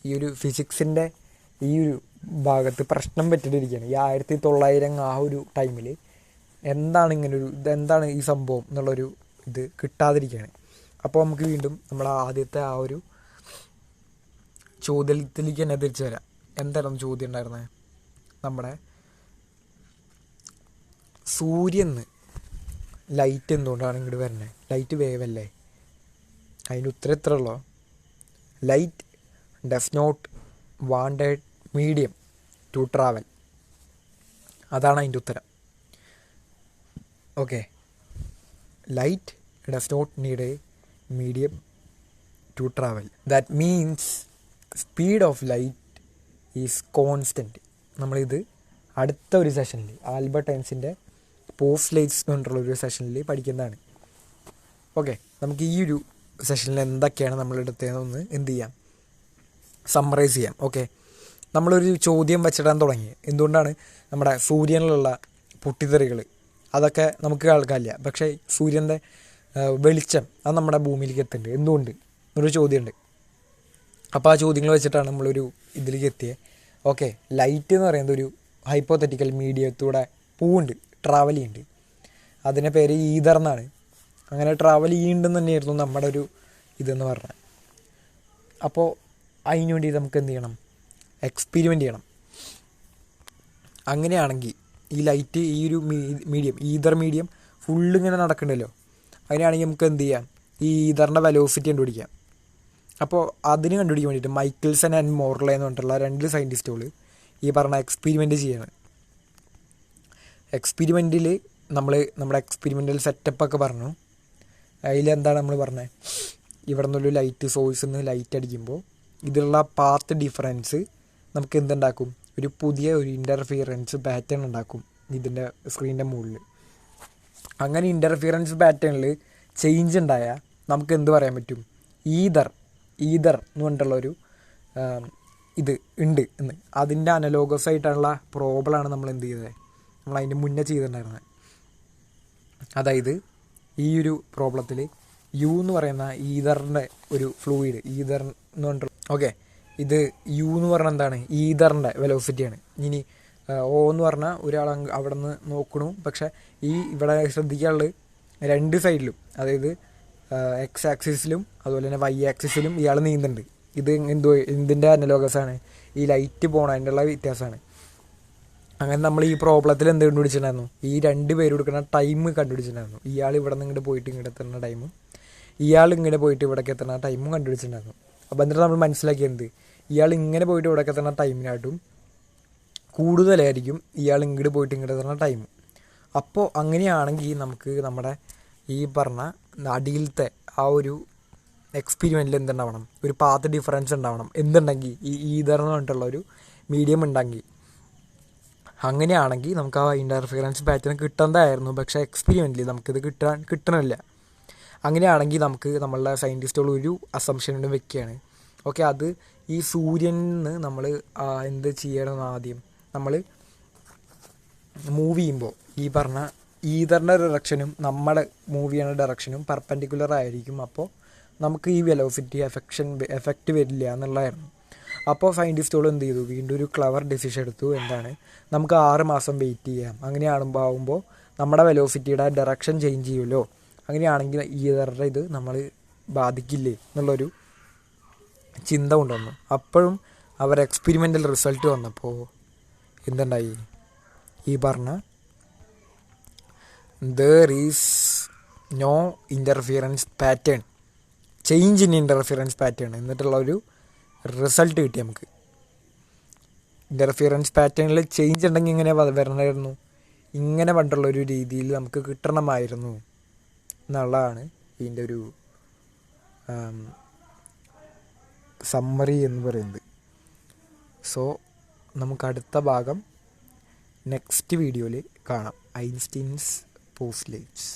ഈ ഒരു ഫിസിക്സിൻ്റെ ഈ ഒരു ഭാഗത്ത് പ്രശ്നം പറ്റിയിട്ടിരിക്കുകയാണ്. ഈ 1900 ആ ഒരു ടൈമിൽ എന്താണ് ഇതെന്താണ് ഈ സംഭവം എന്നുള്ളൊരു ഇത് കിട്ടാതിരിക്കുകയാണ്. അപ്പോൾ നമുക്ക് വീണ്ടും നമ്മൾ ആദ്യത്തെ ആ ഒരു ചോദ്യത്തിലേക്ക് തന്നെ തിരിച്ചു വരാം. എന്തായിരുന്നു ചോദ്യം ഉണ്ടായിരുന്നത്, നമ്മുടെ സൂര്യന്ന് ലൈറ്റ് എന്തുകൊണ്ടാണ് ഇങ്ങോട്ട് വരുന്നത്, ലൈറ്റ് വേവ് അല്ലേ? അതിൻ്റെ ഉത്തരം ഇത്ര ഉള്ളൂ, light does not wanted medium to travel. അതാണ് അതിൻ്റെ ഉത്തരം. Okay, light does not need a medium to travel. That means speed of light is constant. നമ്മളിത് അടുത്ത ഒരു സെഷനിൽ ആൽബർട്ട് ഐൻസ്റ്റീൻ്റെ പോസ്റ്റ് ലൈറ്റ്സ് എന്നുള്ളൊരു സെഷനിൽ പഠിക്കുന്നതാണ്. ഓക്കെ, നമുക്ക് ഈ ഒരു സെഷനിൽ എന്തൊക്കെയാണ് നമ്മളെടുത്തതെന്നൊന്ന് എന്ത് ചെയ്യാം, സമ്മറൈസ് ചെയ്യാം. ഓക്കെ, നമ്മളൊരു ചോദ്യം വെച്ചിടാൻ തുടങ്ങി. എന്തുകൊണ്ടാണ് നമ്മുടെ സൂര്യനിലുള്ള പൊട്ടിത്തെറികൾ അതൊക്കെ നമുക്ക് കേൾക്കാനില്ല, പക്ഷേ സൂര്യൻ്റെ വെളിച്ചം അത് നമ്മുടെ ഭൂമിയിലേക്ക് എത്തുന്നുണ്ട്, എന്തുകൊണ്ട് എന്നൊരു ചോദ്യമുണ്ട്. അപ്പോൾ ആ ചോദ്യങ്ങൾ വെച്ചിട്ടാണ് നമ്മളൊരു ഇതിലേക്ക് എത്തിയത്. ഓക്കെ, ലൈറ്റ് എന്ന് പറയുന്നത് ഒരു ഹൈപ്പോത്തറ്റിക്കൽ മീഡിയത്തൂടെ പോവുന്നുണ്ട്, ട്രാവൽ ചെയ്യുന്നുണ്ട്. അതിൻ്റെ പേര് ഈതർ എന്നാണ്. അങ്ങനെ ട്രാവൽ ചെയ്യുന്നുണ്ടെന്ന് തന്നെയായിരുന്നു നമ്മുടെ ഒരു ഇതെന്ന് പറഞ്ഞാൽ. അപ്പോൾ അതിന് വേണ്ടി നമുക്ക് എന്ത് ചെയ്യണം, എക്സ്പെരിമെൻ്റ് ചെയ്യണം. അങ്ങനെയാണെങ്കിൽ ഈ ലൈറ്റ് ഈ ഒരു മീഡിയം ഈതർ മീഡിയം ഫുള്ളിങ്ങനെ നടക്കണ്ടല്ലോ, അതിനാണെങ്കിൽ നമുക്ക് എന്ത് ചെയ്യാം, ഈ ഈതറിൻ്റെ വെലോസിറ്റി കണ്ടുപിടിക്കാം. അപ്പോൾ അതിന് കണ്ടുപിടിക്കാൻ വേണ്ടിയിട്ട് മൈക്കിൾസൺ ആൻഡ് മോർലെ എന്ന് പറഞ്ഞിട്ടുള്ള 2 സയൻറ്റിസ്റ്റുകൾ ഈ പറഞ്ഞ എക്സ്പെരിമെൻ്റ് ചെയ്യണം. എക്സ്പെരിമെൻറ്റിൽ നമ്മുടെ എക്സ്പെരിമെൻ്റൽ സെറ്റപ്പൊക്കെ പറഞ്ഞു. അതിലെന്താണ് നമ്മൾ പറഞ്ഞത്, ഇവിടെ നിന്നൊരു ലൈറ്റ് സോഴ്സിൽ നിന്ന് ലൈറ്റ് അടിക്കുമ്പോൾ ഇതിലുള്ള പാത്ത് ഡിഫറൻസ് നമുക്ക് എന്തുണ്ടാക്കും, ഒരു പുതിയ ഒരു ഇൻ്റർഫിയറൻസ് പാറ്റേൺ ഉണ്ടാക്കും ഇതിൻ്റെ സ്ക്രീനിൻ്റെ മുകളിൽ. അങ്ങനെ ഇൻ്റർഫിയറൻസ് പാറ്റേണിൽ ചേഞ്ച് ഉണ്ടായാൽ നമുക്ക് എന്ത് പറയാൻ പറ്റും, ഈതർ എന്ന് പറഞ്ഞിട്ടുള്ളൊരു ഇത് ഉണ്ട് എന്ന്. അതിൻ്റെ അനലോഗസ് ആയിട്ടുള്ള പ്രോബ്ലമാണ് നമ്മൾ എന്ത് ചെയ്തത്, നമ്മൾ അതിൻ്റെ മുന്നേ ചെയ്തിട്ടുണ്ടായിരുന്നത്. അതായത് ഈ ഒരു പ്രോബ്ലത്തിൽ യു എന്ന് പറയുന്ന ഈതറിൻ്റെ ഒരു ഫ്ലൂയിഡ്, ഈതർ എന്ന് പറഞ്ഞിട്ടുള്ള ഓക്കെ, ഇത് യു എന്ന് പറഞ്ഞാൽ എന്താണ്, ഈതറിൻ്റെ വെലോസിറ്റിയാണ്. ഇനി ഓ എന്ന് പറഞ്ഞാൽ ഒരാൾ അവിടെ നിന്ന് നോക്കണു, പക്ഷേ ഈ ഇവിടെ ശ്രദ്ധിക്കാനുള്ളത് 2 സൈഡിലും, അതായത് എക്സ് ആക്സിസിലും അതുപോലെ തന്നെ വൈ ആക്സിസിലും ഇയാൾ നീന്തുന്നുണ്ട്. ഇത് എന്തിൻ്റെ അനലോഗസാണ്, ഈ ലൈറ്റ് പോണതിൻ്റെ ഉള്ള വ്യത്യാസമാണ്. അങ്ങനെ നമ്മൾ ഈ പ്രോബ്ലത്തിൽ എന്ത് കണ്ടുപിടിച്ചിട്ടുണ്ടായിരുന്നു, ഈ 2 പേര് കൊടുക്കുന്ന ടൈം കണ്ടുപിടിച്ചിട്ടുണ്ടായിരുന്നു. ഇയാൾ ഇവിടെ നിന്ന് ഇങ്ങോട്ട് പോയിട്ട് ഇങ്ങോട്ട് എത്തുന്ന ടൈമും ഇയാൾ ഇങ്ങനെ പോയിട്ട് ഇവിടേക്ക് എത്തുന്ന ടൈമും കണ്ടുപിടിച്ചിട്ടുണ്ടായിരുന്നു. അപ്പോൾ എന്നിട്ട് നമ്മൾ മനസ്സിലാക്കിയത്, ഇയാൾ ഇങ്ങനെ പോയിട്ട് ഇവിടേക്ക് എത്തുന്ന ടൈമിനായിട്ടും കൂടുതലായിരിക്കും ഇയാൾ ഇങ്ങോട്ട് പോയിട്ട് ഇങ്ങോട്ട് എത്തുന്ന ടൈം. അപ്പോൾ അങ്ങനെയാണെങ്കിൽ നമുക്ക് നമ്മുടെ ഈ പറഞ്ഞ അടിയിലത്തെ ആ ഒരു എക്സ്പെരിമെൻറ്റിൽ എന്തുണ്ടാവണം, ഒരു പാത്ത് ഡിഫറൻസ് ഉണ്ടാവണം. എന്തുണ്ടെങ്കിൽ ഈ ഈതർ എന്ന് പറഞ്ഞിട്ടുള്ളൊരു മീഡിയം ഉണ്ടെങ്കിൽ, അങ്ങനെയാണെങ്കിൽ നമുക്ക് ആ ഇൻ്റർഫിയറൻസ് പാറ്റേൺ കിട്ടേണ്ടതായിരുന്നു. പക്ഷേ എക്സ്പെരിമെൻറ്റിൽ നമുക്കിത് കിട്ടണില്ല. അങ്ങനെയാണെങ്കിൽ നമുക്ക് നമ്മളുടെ സയൻറ്റിസ്റ്റുകൾ ഒരു അസംഷനും വെക്കുകയാണ്. ഓക്കെ, അത് ഈ സൂര്യന് നമ്മൾ എന്ത് ചെയ്യണം, ആദ്യം നമ്മൾ മൂവ് ചെയ്യുമ്പോൾ ഈ പറഞ്ഞ ഈതറിൻ്റെ ഡയറക്ഷനും നമ്മുടെ മൂവ് ചെയ്യുന്ന ഡയറക്ഷനും പെർപെൻഡിക്കുലർ ആയിരിക്കും. അപ്പോൾ നമുക്ക് ഈ വെലോസിറ്റി എഫക്റ്റ് വരില്ല എന്നുള്ളതായിരുന്നു. അപ്പോൾ സയൻറ്റിസ്റ്റുകൾ എന്ത് ചെയ്തു, വീണ്ടും ഒരു ക്ലവർ ഡിസിഷൻ എടുത്തു. എന്താണ്, നമുക്ക് 6 മാസം വെയിറ്റ് ചെയ്യാം. അങ്ങനെയാകുമ്പോൾ നമ്മുടെ വെലോസിറ്റിയുടെ ഡയറക്ഷൻ ചേഞ്ച് ചെയ്യുമല്ലോ. അങ്ങനെയാണെങ്കിൽ ഈതറിൻ്റെ ഇത് നമ്മൾ ബാധിക്കില്ലേ എന്നുള്ളൊരു ചിന്ത കൊണ്ടുവന്നു. അപ്പോഴും അവർ എക്സ്പെരിമെൻ്റൽ റിസൾട്ട് വന്നപ്പോൾ എന്തുണ്ടായി, ഈ പറഞ്ഞ there is no interference pattern, change in interference pattern എന്നിട്ടുള്ള ഒരു റിസൾട്ട് കിട്ടി നമുക്ക്. ഇൻ്റർഫിയറൻസ് പാറ്റേണിൽ ചേഞ്ച് ഉണ്ടെങ്കിൽ ഇങ്ങനെ വരണമായിരുന്നു, ഇങ്ങനെ പണ്ടുള്ളൊരു രീതിയിൽ നമുക്ക് കിട്ടണമായിരുന്നു എന്നുള്ളതാണ് ഇതിൻ്റെ ഒരു സമ്മറി എന്ന് പറയുന്നത്. സോ നമുക്ക് അടുത്ത ഭാഗം നെക്സ്റ്റ് വീഡിയോയിൽ കാണാം. Einstein's postulates.